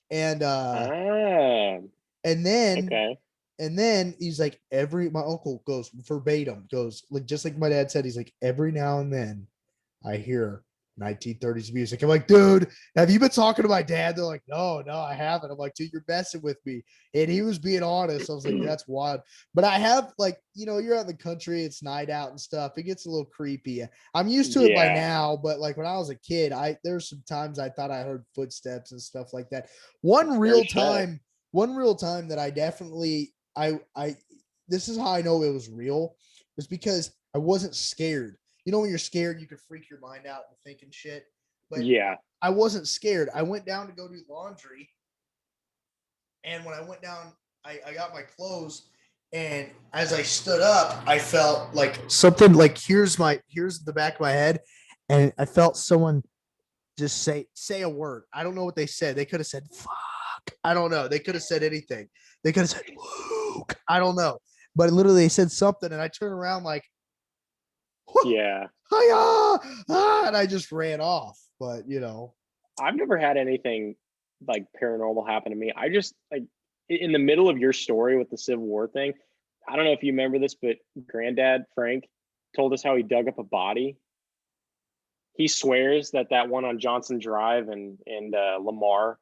And then he's like my uncle goes verbatim, goes like just like my dad said, he's like, every now and then I hear 1930s music. I'm like, dude, have you been talking to my dad? They're like, no, I haven't. I'm like, dude, you're messing with me. And he was being honest. I was like, that's wild. But I have like, you're out in the country, it's night out and stuff. It gets a little creepy. I'm used to it by now, but like when I was a kid, there's some times I thought I heard footsteps and stuff like that. One real time that I definitely this is how I know it was real, was because I wasn't scared. When you're scared, you can freak your mind out and thinking shit. But I wasn't scared. I went down to go do laundry. And when I went down, I got my clothes. And as I stood up, I felt like something like here's the back of my head. And I felt someone just say a word. I don't know what they said. They could have said, fuck. I don't know. They could have said anything. They could have said, Luke. I don't know. But literally they said something. And I turned around like, yeah, and I just ran off. But I've never had anything like paranormal happen to me. I just like in the middle of your story with the Civil War thing. I don't know if you remember this, but Granddad Frank told us how he dug up a body. He swears that one on Johnson Drive and Lamar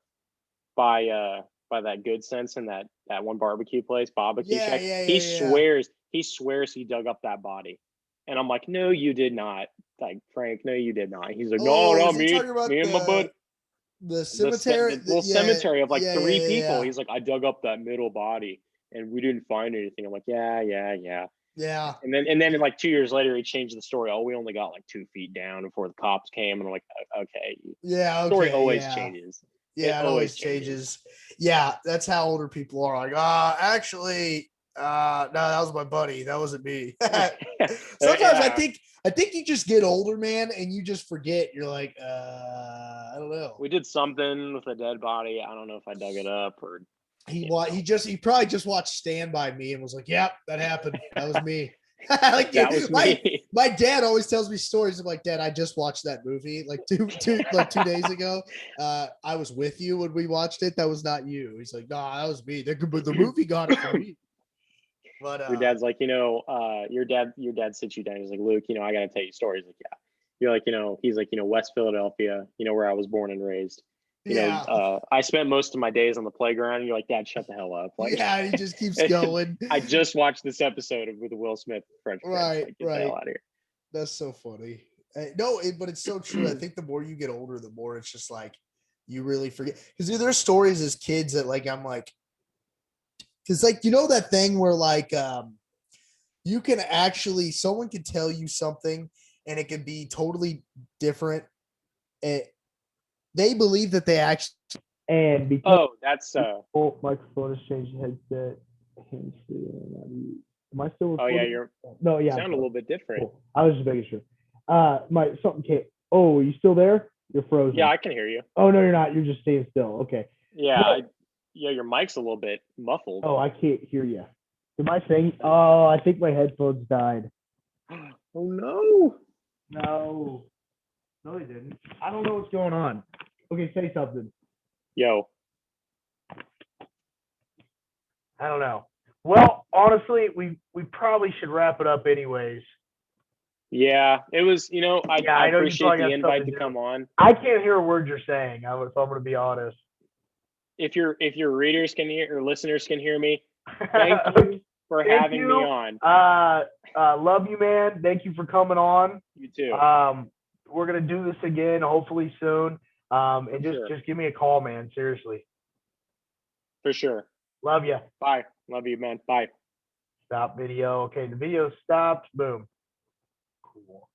by that Good Sense and that one barbecue place, barbecue shack. He swears he dug up that body. And I'm like, no, you did not. Like, Frank, no, you did not. He's like, no, me and my bud. The cemetery, the little cemetery of like three people. He's like, I dug up that middle body and we didn't find anything. I'm like, yeah. And then like 2 years later, he changed the story. Oh, we only got like 2 feet down before the cops came. And I'm like, okay. Yeah. Story always changes. Yeah, it always changes. Yeah, that's how older people are. Like, actually, no, that was my buddy. That wasn't me. Sometimes I think you just get older, man, and you just forget. You're like, I don't know. We did something with a dead body. I don't know if I dug it up or he probably just watched Stand By Me and was like, yep, that happened. That was me. Like, that was me. My dad always tells me stories of like, Dad, I just watched that movie like two days ago. I was with you when we watched it. That was not you. He's like, nah, that was me. The movie got it from me. But your dad's like, your dad sits you down. He's like, Luke, I got to tell you stories. Like, yeah. You're like, he's like, West Philadelphia, where I was born and raised. I spent most of my days on the playground. And you're like, Dad, shut the hell up. Like, he just keeps going. I just watched this episode with Will Smith, French Prince. Like, get the hell out of here. That's so funny. No, but it's so true. I think the more you get older, the more it's just like you really forget. Because there's stories as kids that like I'm like, because like that thing where like you can actually someone can tell you something and it can be totally different. They believe that they actually and because that's microphone has changed headset. Am I still recording? Oh yeah, you sound a little bit different. Cool. I was just making sure. Something came. Oh, are you still there? You're frozen. Yeah, I can hear you. Oh no, you're not. You're just staying still. Okay. Yeah, your mic's a little bit muffled. Oh, I can't hear you. Am I saying? Oh, I think my headphones died. Oh no. No, they didn't. I don't know what's going on. Okay, say something. Yo. I don't know. Well, honestly, we probably should wrap it up anyways. Yeah, it was, I appreciate the invite to come on. I can't hear a word you're saying, if I'm going to be honest. If your readers can hear or listeners can hear me, thank you for having me on. Love you, man. Thank you for coming on. You too. We're going to do this again, hopefully soon. And just give me a call, man. Seriously. For sure. Love you. Bye. Love you, man. Bye. Stop video. Okay, the video stopped. Boom. Cool.